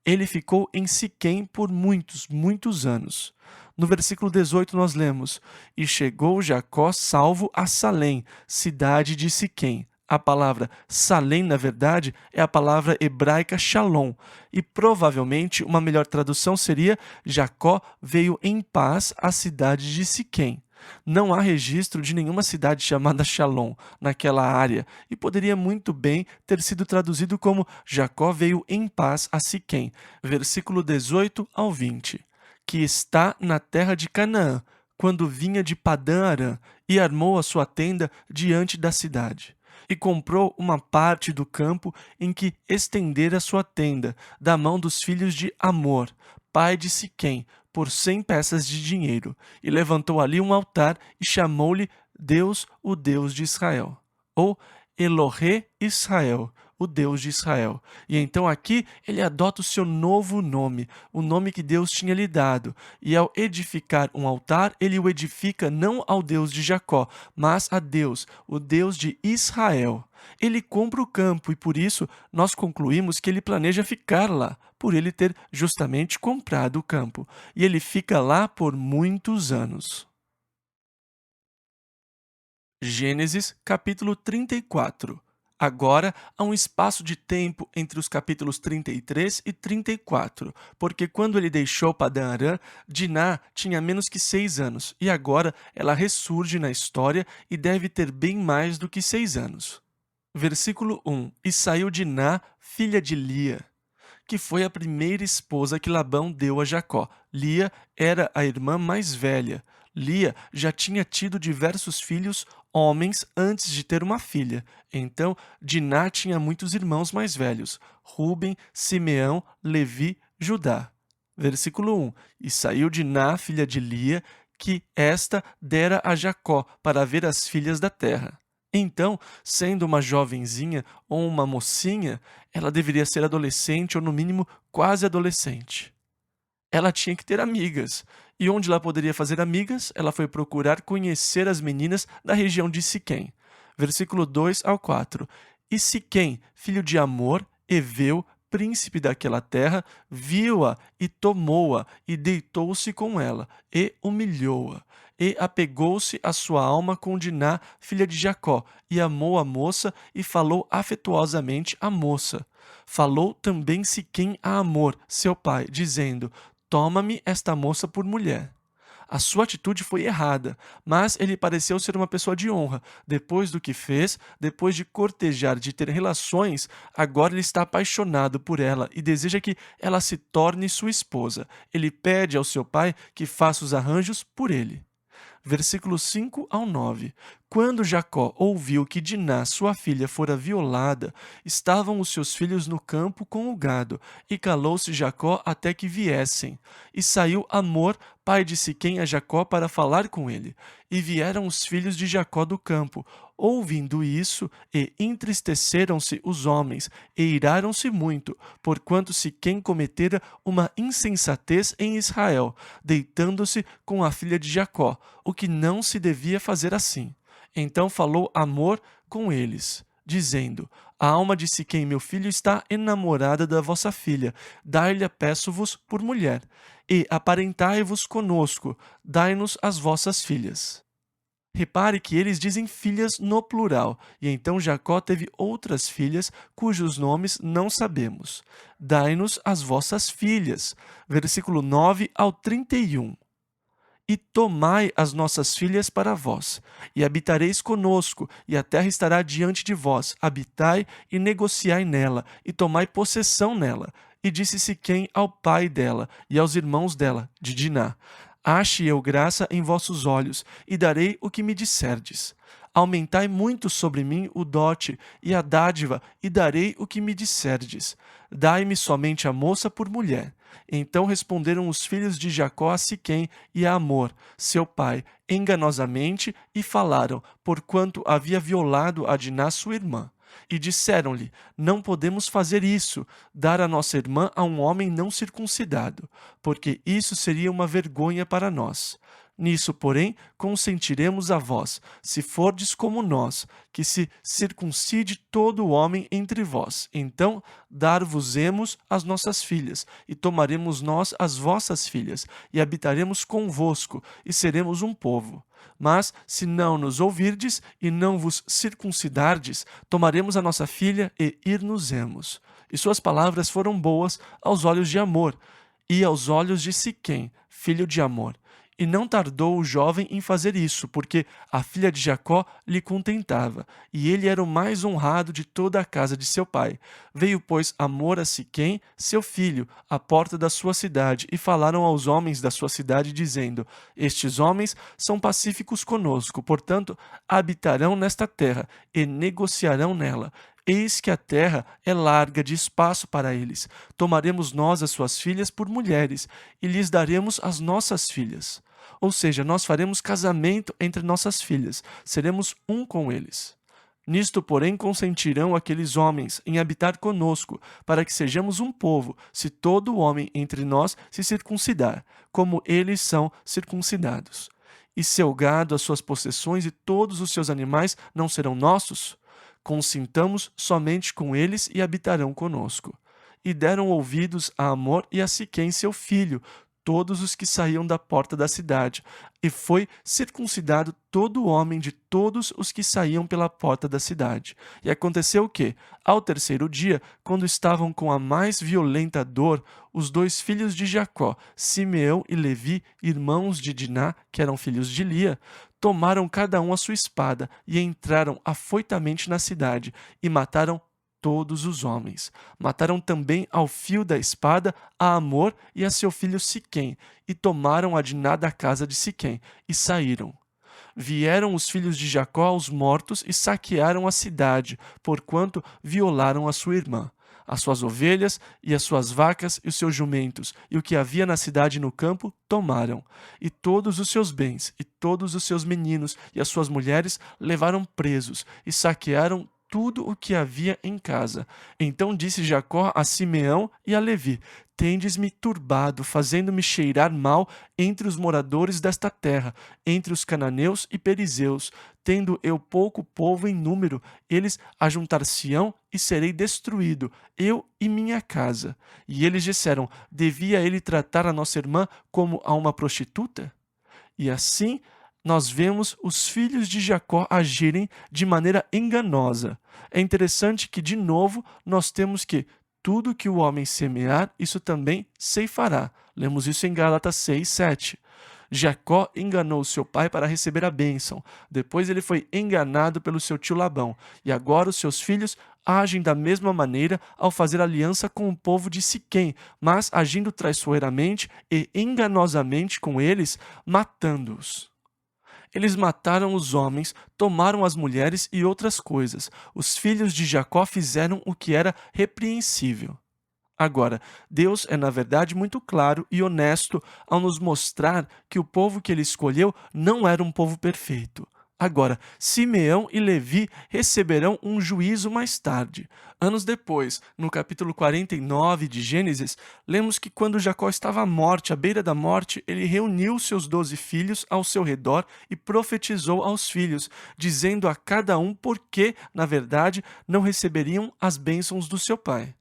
Ele ficou em Siquém por muitos anos. No versículo 18 nós lemos: E chegou Jacó salvo a Salém, cidade de Siquém. A palavra Salém, na verdade, é a palavra hebraica Shalom, e provavelmente uma melhor tradução seria: Jacó veio em paz à cidade de Siquém. Não há registro de nenhuma cidade chamada Shalom naquela área, e poderia muito bem ter sido traduzido como Jacó veio em paz a Siquém, versículo 18 ao 20, que está na terra de Canaã, quando vinha de Padã-Arã, e armou a sua tenda diante da cidade. E comprou uma parte do campo em que estendera sua tenda, da mão dos filhos de Amor, pai de Siquém, por 100 peças de dinheiro, e levantou ali um altar e chamou-lhe Deus, o Deus de Israel, ou Elohê Israel, o Deus de Israel. E então aqui ele adota o seu novo nome, o nome que Deus tinha lhe dado. E ao edificar um altar, ele o edifica não ao Deus de Jacó, mas a Deus, o Deus de Israel. Ele compra o campo e por isso nós concluímos que ele planeja ficar lá, por ele ter justamente comprado o campo. E ele fica lá por muitos anos. Gênesis capítulo 34. Agora há um espaço de tempo entre os capítulos 33 e 34, porque quando ele deixou Padã-Arã, Diná tinha menos que 6 anos, e agora ela ressurge na história e deve ter bem mais do que 6 anos. Versículo 1. E saiu Diná, filha de Lia. que foi a primeira esposa que Labão deu a Jacó. Lia era a irmã mais velha. Lia já tinha tido diversos filhos homens antes de ter uma filha. Então, Diná tinha muitos irmãos mais velhos: Ruben, Simeão, Levi, Judá. Versículo 1. E saiu Diná, filha de Lia, que esta dera a Jacó para ver as filhas da terra. Então, sendo uma jovenzinha ou uma mocinha, ela deveria ser adolescente ou, no mínimo, quase adolescente. Ela tinha que ter amigas. E onde ela poderia fazer amigas, ela foi procurar conhecer as meninas da região de Siquém. Versículo 2 ao 4. E Siquém, filho de Amor, Eveu, príncipe daquela terra, viu-a e tomou-a, e deitou-se com ela, e humilhou-a. E apegou-se a sua alma com Diná, filha de Jacó, e amou a moça, e falou afetuosamente à moça. Falou também Siquém a Amor, seu pai, dizendo: Toma-me esta moça por mulher. A sua atitude foi errada, mas ele pareceu ser uma pessoa de honra. Depois do que fez, depois de cortejar, de ter relações, agora ele está apaixonado por ela e deseja que ela se torne sua esposa. Ele pede ao seu pai que faça os arranjos por ele. Versículos 5 ao 9. Quando Jacó ouviu que Diná, sua filha, fora violada, estavam os seus filhos no campo com o gado, e calou-se Jacó até que viessem. E saiu Amor, pai de Siquém, a Jacó para falar com ele. E vieram os filhos de Jacó do campo. Ouvindo isso, e entristeceram-se os homens, e iraram-se muito, porquanto Siquém cometera uma insensatez em Israel, deitando-se com a filha de Jacó, o que não se devia fazer assim. Então falou Amor com eles, dizendo: A alma de Siquém, meu filho, está enamorada da vossa filha. Dai-lhe, peço-vos, por mulher. E aparentai-vos conosco. Dai-nos as vossas filhas. Repare que eles dizem filhas no plural, e então Jacó teve outras filhas, cujos nomes não sabemos. Dai-nos as vossas filhas. Versículo 9 ao 31. E tomai as nossas filhas para vós, e habitareis conosco, e a terra estará diante de vós. Habitai e negociai nela, e tomai possessão nela. E disse Siquém ao pai dela e aos irmãos dela, de Diná: Ache eu graça em vossos olhos, e darei o que me disserdes. Aumentai muito sobre mim o dote e a dádiva, e darei o que me disserdes. Dai-me somente a moça por mulher. Então responderam os filhos de Jacó a Siquém e a Amor, seu pai, enganosamente, e falaram, porquanto havia violado a Diná, sua irmã. E disseram-lhe: Não podemos fazer isso, dar a nossa irmã a um homem não circuncidado, porque isso seria uma vergonha para nós. Nisso, porém, consentiremos a vós, se fordes como nós, que se circuncide todo o homem entre vós. Então dar-vos-emos as nossas filhas, e tomaremos nós as vossas filhas, e habitaremos convosco, e seremos um povo. Mas, se não nos ouvirdes e não vos circuncidardes, tomaremos a nossa filha e ir-nos-emos. E suas palavras foram boas aos olhos de Amor, e aos olhos de Siquém, filho de Amor. E não tardou o jovem em fazer isso, porque a filha de Jacó lhe contentava, e ele era o mais honrado de toda a casa de seu pai. Veio, pois, Amor a Siquém, seu filho, à porta da sua cidade, e falaram aos homens da sua cidade, dizendo: Estes homens são pacíficos conosco, portanto, habitarão nesta terra, e negociarão nela. Eis que a terra é larga de espaço para eles. Tomaremos nós as suas filhas por mulheres, e lhes daremos as nossas filhas. Ou seja, nós faremos casamento entre nossas filhas, seremos um com eles. Nisto, porém, consentirão aqueles homens em habitar conosco, para que sejamos um povo, se todo homem entre nós se circuncidar, como eles são circuncidados. E seu gado, as suas possessões e todos os seus animais não serão nossos? Consintamos somente com eles e habitarão conosco. E deram ouvidos a Amor e a Siquém, seu filho, todos os que saíam da porta da cidade, e foi circuncidado todo o homem de todos os que saíam pela porta da cidade. E aconteceu que, ao terceiro dia, quando estavam com a mais violenta dor, os dois filhos de Jacó, Simeão e Levi, irmãos de Diná, que eram filhos de Lia, tomaram cada um a sua espada e entraram afoitamente na cidade e mataram todos os homens. Mataram também ao fio da espada a Amor e a seu filho Siquém, e tomaram a diná da casa de Siquém, e saíram. Vieram os filhos de Jacó aos mortos e saquearam a cidade, porquanto violaram a sua irmã. As suas ovelhas e as suas vacas e os seus jumentos, e o que havia na cidade e no campo, tomaram. E todos os seus bens, e todos os seus meninos e as suas mulheres levaram presos, e saquearam tudo o que havia em casa. Então disse Jacó a Simeão e a Levi: Tendes-me turbado, fazendo-me cheirar mal entre os moradores desta terra, entre os cananeus e perizeus. Tendo eu pouco povo em número, eles ajuntar-se-ão e serei destruído, eu e minha casa. E eles disseram: Devia ele tratar a nossa irmã como a uma prostituta? E assim nós vemos os filhos de Jacó agirem de maneira enganosa. É interessante que, de novo, nós temos que tudo que o homem semear, isso também ceifará. Lemos isso em Gálatas 6, 7. Jacó enganou seu pai para receber a bênção. Depois ele foi enganado pelo seu tio Labão. E agora os seus filhos agem da mesma maneira ao fazer aliança com o povo de Siquém, mas agindo traiçoeiramente e enganosamente com eles, matando-os. Eles mataram os homens, tomaram as mulheres e outras coisas. Os filhos de Jacó fizeram o que era repreensível. Agora, Deus é, na verdade, muito claro e honesto ao nos mostrar que o povo que ele escolheu não era um povo perfeito. Agora, Simeão e Levi receberão um juízo mais tarde. Anos depois, no capítulo 49 de Gênesis, lemos que quando Jacó estava à morte, à beira da morte, ele reuniu seus 12 filhos ao seu redor e profetizou aos filhos, dizendo a cada um por que, na verdade, não receberiam as bênçãos do seu pai.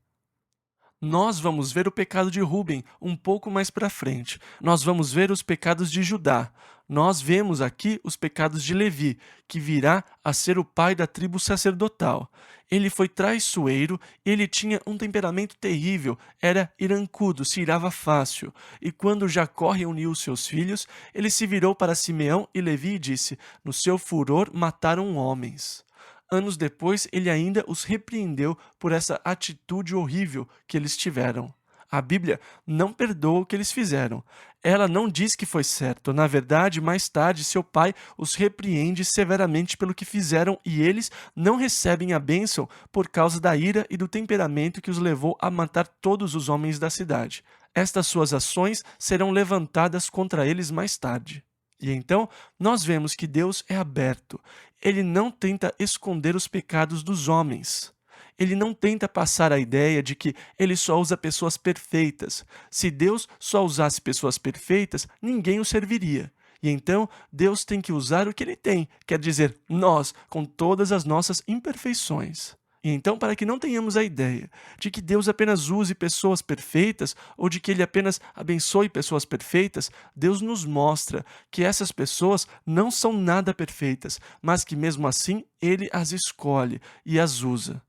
Nós vamos ver o pecado de Ruben um pouco mais para frente. Nós vamos ver os pecados de Judá. Nós vemos aqui os pecados de Levi, que virá a ser o pai da tribo sacerdotal. Ele foi traiçoeiro, ele tinha um temperamento terrível, era irancudo, se irava fácil. E quando Jacó reuniu seus filhos, ele se virou para Simeão e Levi e disse: No seu furor mataram homens. Anos depois, ele ainda os repreendeu por essa atitude horrível que eles tiveram. A Bíblia não perdoa o que eles fizeram. Ela não diz que foi certo. Na verdade, mais tarde, seu pai os repreende severamente pelo que fizeram e eles não recebem a bênção por causa da ira e do temperamento que os levou a matar todos os homens da cidade. Estas suas ações serão levantadas contra eles mais tarde. E então, nós vemos que Deus é aberto. Ele não tenta esconder os pecados dos homens. Ele não tenta passar a ideia de que ele só usa pessoas perfeitas. Se Deus só usasse pessoas perfeitas, ninguém o serviria. E então, Deus tem que usar o que ele tem, quer dizer, nós, com todas as nossas imperfeições. E então, para que não tenhamos a ideia de que Deus apenas use pessoas perfeitas ou de que Ele apenas abençoe pessoas perfeitas, Deus nos mostra que essas pessoas não são nada perfeitas, mas que mesmo assim Ele as escolhe e as usa.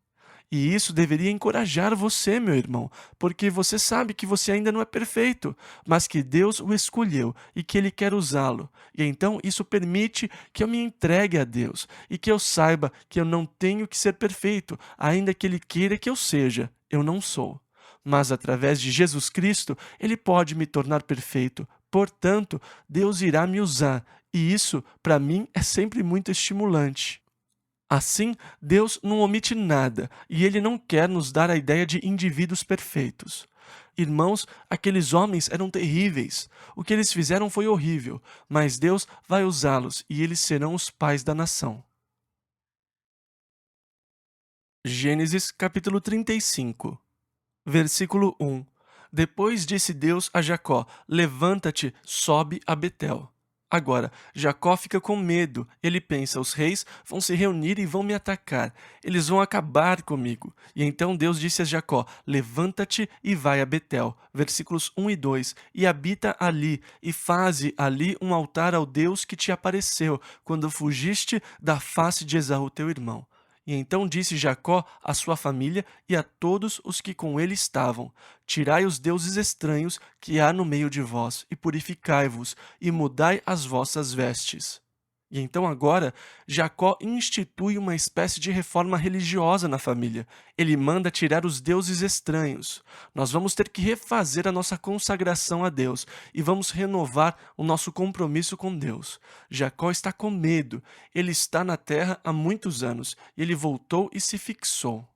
E isso deveria encorajar você, meu irmão, porque você sabe que você ainda não é perfeito, mas que Deus o escolheu e que Ele quer usá-lo. E então isso permite que eu me entregue a Deus e que eu saiba que eu não tenho que ser perfeito, ainda que Ele queira que eu seja, eu não sou. Mas através de Jesus Cristo, Ele pode me tornar perfeito. Portanto, Deus irá me usar, e isso, para mim, é sempre muito estimulante. Assim, Deus não omite nada e Ele não quer nos dar a ideia de indivíduos perfeitos. Irmãos, aqueles homens eram terríveis. O que eles fizeram foi horrível, mas Deus vai usá-los e eles serão os pais da nação. Gênesis capítulo 35, versículo 1. Depois disse Deus a Jacó: Levanta-te, sobe a Betel. Agora, Jacó fica com medo. Ele pensa: os reis vão se reunir e vão me atacar. Eles vão acabar comigo. E então Deus disse a Jacó: Levanta-te e vai a Betel. Versículos 1 e 2. E habita ali, e faze ali um altar ao Deus que te apareceu, quando fugiste da face de Esaú teu irmão. E então disse Jacó à sua família e a todos os que com ele estavam: Tirai os deuses estranhos que há no meio de vós, e purificai-vos, e mudai as vossas vestes. E então agora, Jacó institui uma espécie de reforma religiosa na família. Ele manda tirar os deuses estranhos. Nós vamos ter que refazer a nossa consagração a Deus e vamos renovar o nosso compromisso com Deus. Jacó está com medo. Ele está na terra há muitos anos e ele voltou e se fixou.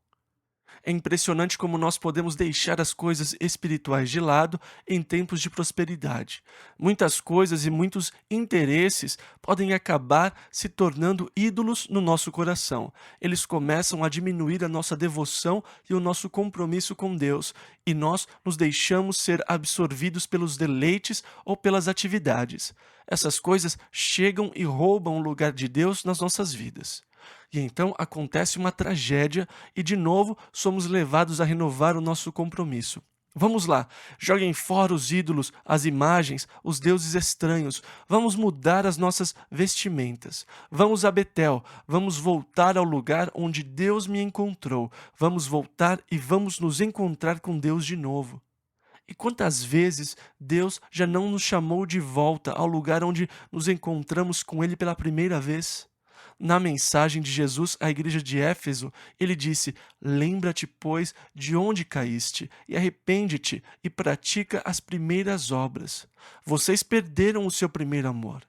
É impressionante como nós podemos deixar as coisas espirituais de lado em tempos de prosperidade. Muitas coisas e muitos interesses podem acabar se tornando ídolos no nosso coração. Eles começam a diminuir a nossa devoção e o nosso compromisso com Deus, e nós nos deixamos ser absorvidos pelos deleites ou pelas atividades. Essas coisas chegam e roubam o lugar de Deus nas nossas vidas. E então acontece uma tragédia e de novo somos levados a renovar o nosso compromisso. Vamos lá, joguem fora os ídolos, as imagens, os deuses estranhos. Vamos mudar as nossas vestimentas. Vamos a Betel, vamos voltar ao lugar onde Deus me encontrou. Vamos voltar e vamos nos encontrar com Deus de novo. E quantas vezes Deus já não nos chamou de volta ao lugar onde nos encontramos com Ele pela primeira vez? Na mensagem de Jesus à igreja de Éfeso, ele disse: Lembra-te, pois, de onde caíste, e arrepende-te, e pratica as primeiras obras. Vocês perderam o seu primeiro amor.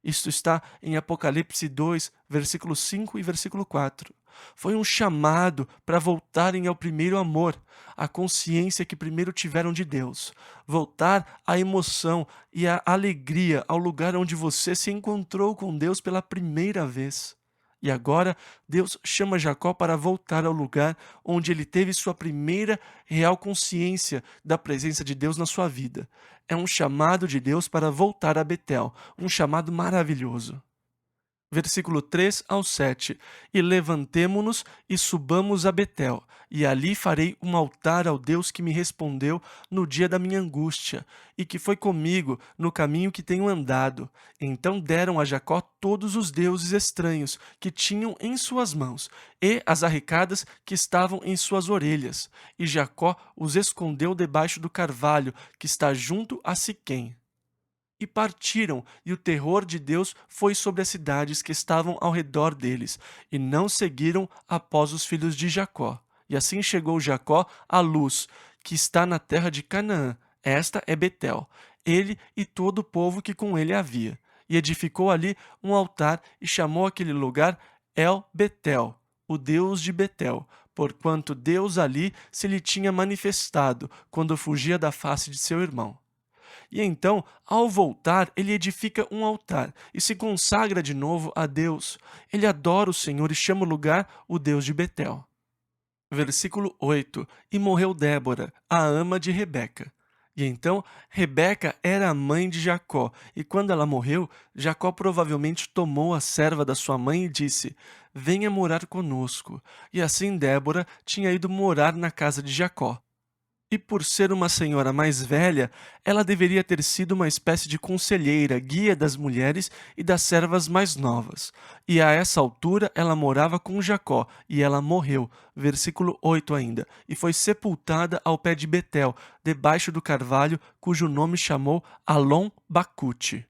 Isto está em Apocalipse 2, versículo 5 e versículo 4. Foi um chamado para voltarem ao primeiro amor, à consciência que primeiro tiveram de Deus. Voltar à emoção e à alegria ao lugar onde você se encontrou com Deus pela primeira vez. E agora, Deus chama Jacó para voltar ao lugar onde ele teve sua primeira real consciência da presença de Deus na sua vida. É um chamado de Deus para voltar a Betel, um chamado maravilhoso. Versículo 3 ao 7. E levantemo-nos e subamos a Betel, e ali farei um altar ao Deus que me respondeu no dia da minha angústia, e que foi comigo no caminho que tenho andado. Então deram a Jacó todos os deuses estranhos que tinham em suas mãos, e as arrecadas que estavam em suas orelhas. E Jacó os escondeu debaixo do carvalho que está junto a Siquém. E partiram, e o terror de Deus foi sobre as cidades que estavam ao redor deles, e não seguiram após os filhos de Jacó. E assim chegou Jacó à Luz, que está na terra de Canaã. Esta é Betel, ele e todo o povo que com ele havia. E edificou ali um altar, e chamou aquele lugar El Betel, o Deus de Betel, porquanto Deus ali se lhe tinha manifestado, quando fugia da face de seu irmão. E então, ao voltar, ele edifica um altar e se consagra de novo a Deus. Ele adora o Senhor e chama o lugar o Deus de Betel. Versículo 8. E morreu Débora, a ama de Rebeca. E então, Rebeca era a mãe de Jacó, e quando ela morreu, Jacó provavelmente tomou a serva da sua mãe e disse: Venha morar conosco. E assim Débora tinha ido morar na casa de Jacó. E por ser uma senhora mais velha, ela deveria ter sido uma espécie de conselheira, guia das mulheres e das servas mais novas. E a essa altura ela morava com Jacó, e ela morreu, versículo 8 ainda, e foi sepultada ao pé de Betel, debaixo do carvalho, cujo nome chamou Alon Bacute,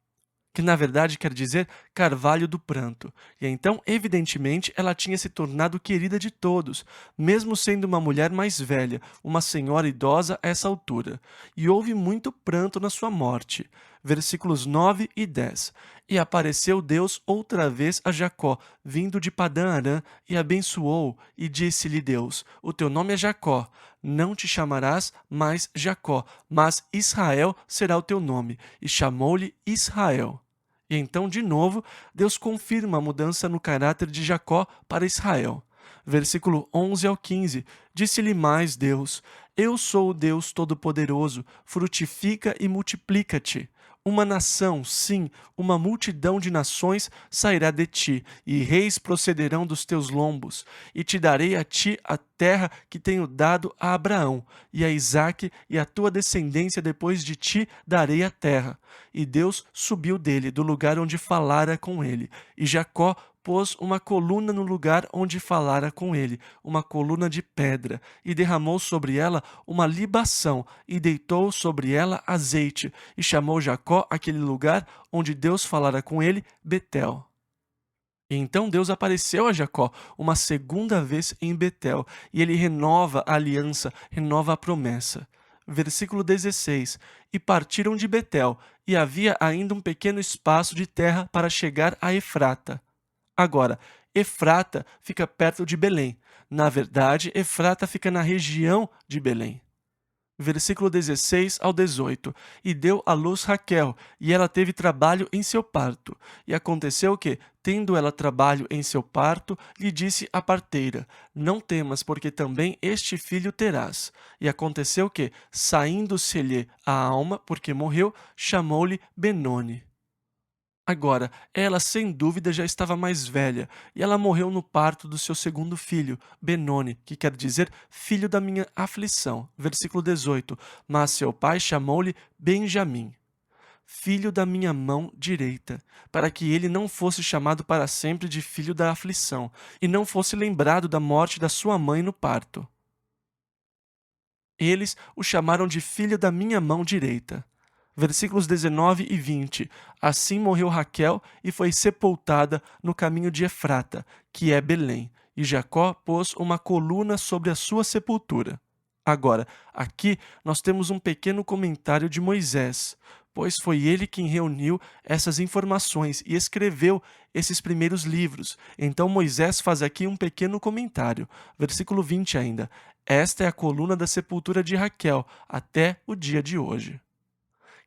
que na verdade quer dizer carvalho do pranto. E então, evidentemente, ela tinha se tornado querida de todos, mesmo sendo uma mulher mais velha, uma senhora idosa a essa altura. E houve muito pranto na sua morte. Versículos 9 e 10. E apareceu Deus outra vez a Jacó, vindo de Padã-Arã, e abençoou, e disse-lhe Deus: O teu nome é Jacó, não te chamarás mais Jacó, mas Israel será o teu nome. E chamou-lhe Israel. E então, de novo, Deus confirma a mudança no caráter de Jacó para Israel. Versículo 11 ao 15. Disse-lhe mais Deus: Eu sou o Deus Todo-Poderoso, frutifica e multiplica-te. Uma nação, sim, uma multidão de nações sairá de ti, e reis procederão dos teus lombos. E te darei a ti a terra que tenho dado a Abraão, e a Isaque, e a tua descendência depois de ti darei a terra. E Deus subiu dele, do lugar onde falara com ele. E Jacó pôs uma coluna no lugar onde falara com ele, uma coluna de pedra, e derramou sobre ela uma libação, e deitou sobre ela azeite, e chamou Jacó aquele lugar onde Deus falara com ele, Betel. E então Deus apareceu a Jacó uma segunda vez em Betel, e ele renova a aliança, renova a promessa. Versículo 16: E partiram de Betel, e havia ainda um pequeno espaço de terra para chegar a Efrata. Agora, Efrata fica perto de Belém. Na verdade, Efrata fica na região de Belém. Versículo 16 ao 18. E deu à luz Raquel, e ela teve trabalho em seu parto. E aconteceu que, tendo ela trabalho em seu parto, lhe disse a parteira: Não temas, porque também este filho terás. E aconteceu que, saindo-se-lhe a alma, porque morreu, chamou-lhe Benoni. Agora, ela sem dúvida já estava mais velha, e ela morreu no parto do seu segundo filho, Benoni, que quer dizer filho da minha aflição. Versículo 18. Mas seu pai chamou-lhe Benjamim, filho da minha mão direita, para que ele não fosse chamado para sempre de filho da aflição, e não fosse lembrado da morte da sua mãe no parto. Eles o chamaram de filho da minha mão direita. Versículos 19 e 20. Assim morreu Raquel e foi sepultada no caminho de Efrata, que é Belém, e Jacó pôs uma coluna sobre a sua sepultura. Agora, aqui nós temos um pequeno comentário de Moisés, pois foi ele quem reuniu essas informações e escreveu esses primeiros livros. Então Moisés faz aqui um pequeno comentário. Versículo 20 ainda. Esta é a coluna da sepultura de Raquel até o dia de hoje.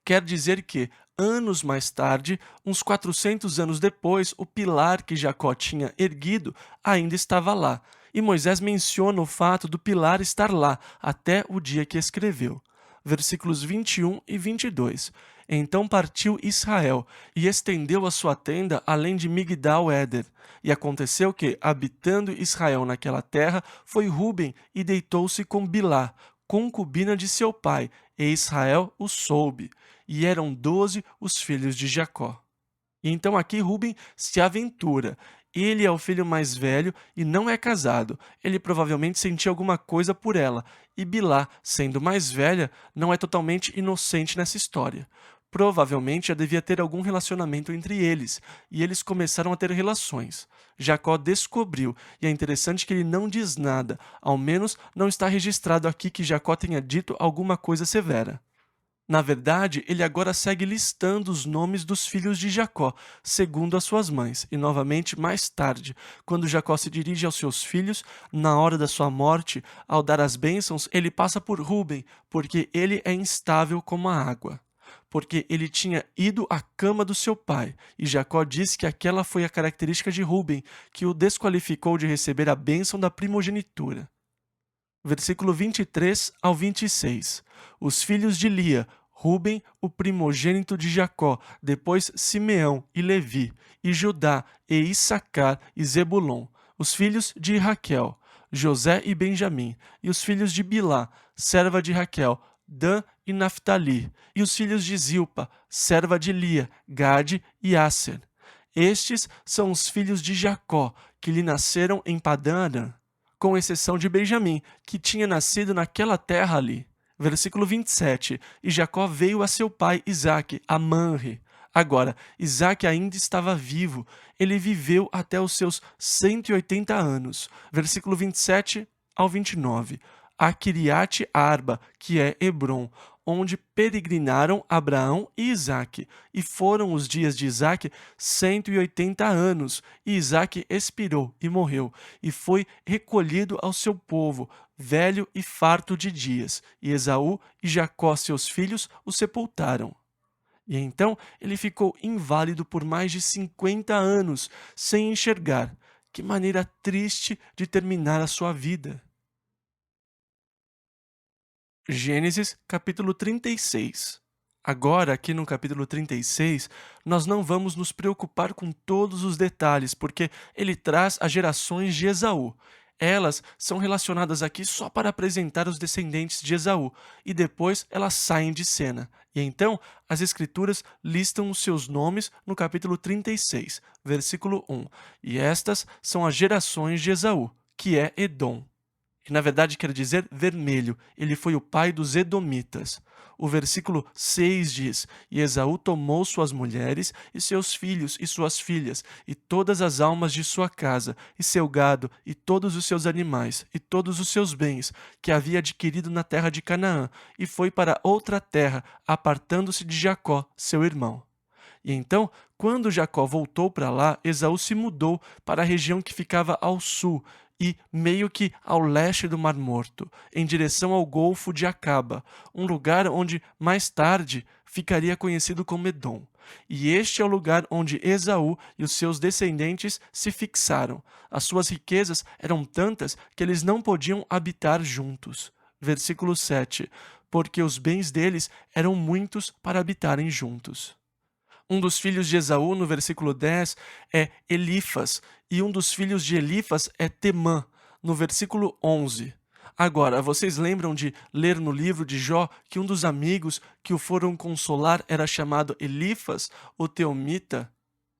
Quer dizer que, anos mais tarde, uns 400 anos depois, o pilar que Jacó tinha erguido ainda estava lá. E Moisés menciona o fato do pilar estar lá até o dia que escreveu. Versículos 21 e 22. Então partiu Israel e estendeu a sua tenda além de Migdal-Éder. E aconteceu que, habitando Israel naquela terra, foi Ruben e deitou-se com Bilá, concubina de seu pai, e Israel o soube. E eram 12 os filhos de Jacó. E então aqui Ruben se aventura. Ele é o filho mais velho e não é casado. Ele provavelmente sentia alguma coisa por ela. E Bilá, sendo mais velha, não é totalmente inocente nessa história. Provavelmente já devia ter algum relacionamento entre eles, e eles começaram a ter relações. Jacó descobriu, e é interessante que ele não diz nada, ao menos não está registrado aqui que Jacó tenha dito alguma coisa severa. Na verdade, ele agora segue listando os nomes dos filhos de Jacó, segundo as suas mães, e novamente mais tarde, quando Jacó se dirige aos seus filhos, na hora da sua morte, ao dar as bênçãos, ele passa por Ruben, porque ele é instável como a água. Porque ele tinha ido à cama do seu pai, e Jacó disse que aquela foi a característica de Ruben, que o desqualificou de receber a bênção da primogenitura. Versículo 23 ao 26. Os filhos de Lia, Ruben, o primogênito de Jacó, depois Simeão e Levi, e Judá, e Issacar e Zebulon. Os filhos de Raquel, José e Benjamim, e os filhos de Bilá, serva de Raquel, Dan e Naphtali, e os filhos de Zilpa, serva de Lia, Gade e Asser. Estes são os filhos de Jacó, que lhe nasceram em Padã-Arã, com exceção de Benjamim, que tinha nascido naquela terra ali. Versículo 27. E Jacó veio a seu pai Isaque, a Manre. Agora, Isaque ainda estava vivo. Ele viveu até os seus 180 anos. Versículo 27 ao 29. A Kiriate Arba, que é Hebron, onde peregrinaram Abraão e Isaque. E foram os dias de Isaque 180 anos. E Isaque expirou e morreu, e foi recolhido ao seu povo, velho e farto de dias. E Esaú e Jacó, seus filhos, o sepultaram. E então ele ficou inválido por mais de 50 anos, sem enxergar. Que maneira triste de terminar a sua vida. Gênesis, capítulo 36. Agora, aqui no capítulo 36, nós não vamos nos preocupar com todos os detalhes, porque ele traz as gerações de Esaú. Elas são relacionadas aqui só para apresentar os descendentes de Esaú, e depois elas saem de cena. E então, as escrituras listam os seus nomes no capítulo 36, versículo 1. E estas são as gerações de Esaú, que é Edom. que na verdade quer dizer vermelho. Ele foi o pai dos Edomitas. O versículo 6 diz: E Esaú tomou suas mulheres, e seus filhos, e suas filhas, e todas as almas de sua casa, e seu gado, e todos os seus animais, e todos os seus bens, que havia adquirido na terra de Canaã, e foi para outra terra, apartando-se de Jacó, seu irmão. E então, quando Jacó voltou para lá, Esaú se mudou para a região que ficava ao sul e meio que ao leste do Mar Morto, em direção ao Golfo de Acaba, um lugar onde mais tarde ficaria conhecido como Edom. E este é o lugar onde Esaú e os seus descendentes se fixaram. As suas riquezas eram tantas que eles não podiam habitar juntos. Versículo 7. Porque os bens deles eram muitos para habitarem juntos. Um dos filhos de Esaú, no versículo 10, é Elifas, e um dos filhos de Elifas é Temã, no versículo 11. Agora, vocês lembram de ler no livro de Jó que um dos amigos que o foram consolar era chamado Elifas, o teomita?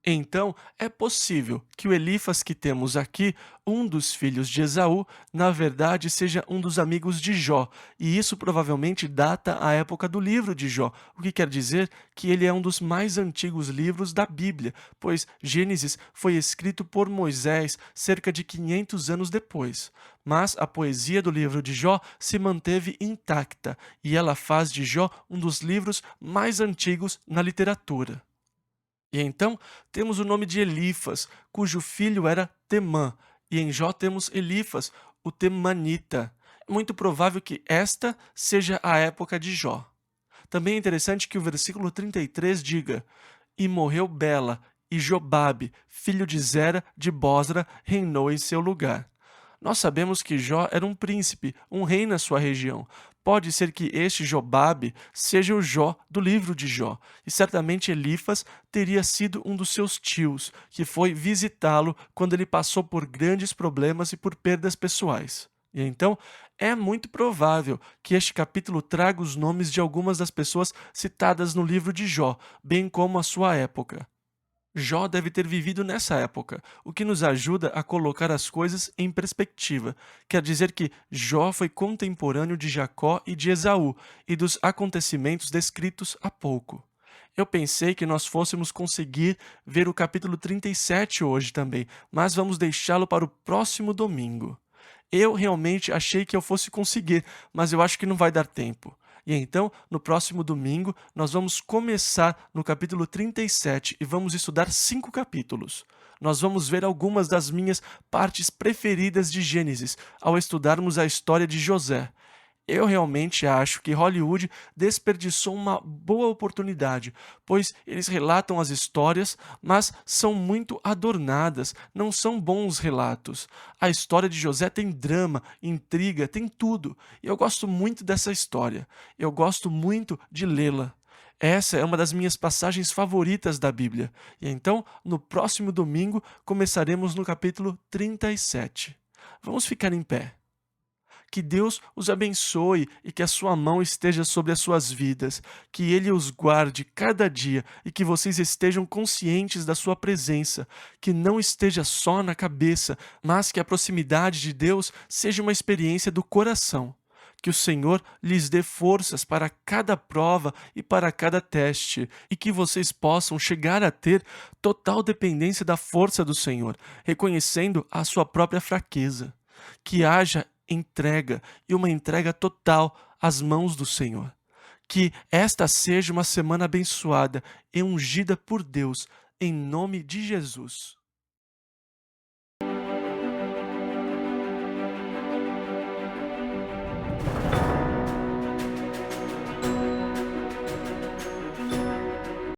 Então, é possível que o Elifas que temos aqui, um dos filhos de Esaú, na verdade seja um dos amigos de Jó, e isso provavelmente data a época do livro de Jó, o que quer dizer que ele é um dos mais antigos livros da Bíblia, pois Gênesis foi escrito por Moisés cerca de 500 anos depois. Mas a poesia do livro de Jó se manteve intacta, e ela faz de Jó um dos livros mais antigos na literatura. E então temos o nome de Elifas, cujo filho era Temã, e em Jó temos Elifas, o temanita. É muito provável que esta seja a época de Jó. Também é interessante que o versículo 33 diga: E morreu Bela, e Jobabe, filho de Zera de Bosra, reinou em seu lugar. Nós sabemos que Jó era um príncipe, um rei na sua região. Pode ser que este Jobabe seja o Jó do livro de Jó, e certamente Elifas teria sido um dos seus tios, que foi visitá-lo quando ele passou por grandes problemas e por perdas pessoais. E então, é muito provável que este capítulo traga os nomes de algumas das pessoas citadas no livro de Jó, bem como a sua época. Jó deve ter vivido nessa época, o que nos ajuda a colocar as coisas em perspectiva. Quer dizer que Jó foi contemporâneo de Jacó e de Esaú e dos acontecimentos descritos há pouco. Eu pensei que nós fôssemos conseguir ver o capítulo 37 hoje também, mas vamos deixá-lo para o próximo domingo. Eu realmente achei que eu fosse conseguir, mas eu acho que não vai dar tempo. E então, no próximo domingo, nós vamos começar no capítulo 37 e vamos estudar 5 capítulos. Nós vamos ver algumas das minhas partes preferidas de Gênesis ao estudarmos a história de José. Eu realmente acho que Hollywood desperdiçou uma boa oportunidade, pois eles relatam as histórias, mas são muito adornadas, não são bons relatos. A história de José tem drama, intriga, tem tudo, e eu gosto muito dessa história. Eu gosto muito de lê-la. Essa é uma das minhas passagens favoritas da Bíblia. E então, no próximo domingo, começaremos no capítulo 37. Vamos ficar em pé. Que Deus os abençoe e que a sua mão esteja sobre as suas vidas, que Ele os guarde cada dia e que vocês estejam conscientes da sua presença, que não esteja só na cabeça, mas que a proximidade de Deus seja uma experiência do coração. Que o Senhor lhes dê forças para cada prova e para cada teste, e que vocês possam chegar a ter total dependência da força do Senhor, reconhecendo a sua própria fraqueza. Que haja entrega e uma entrega total às mãos do Senhor. Que esta seja uma semana abençoada e ungida por Deus, em nome de Jesus.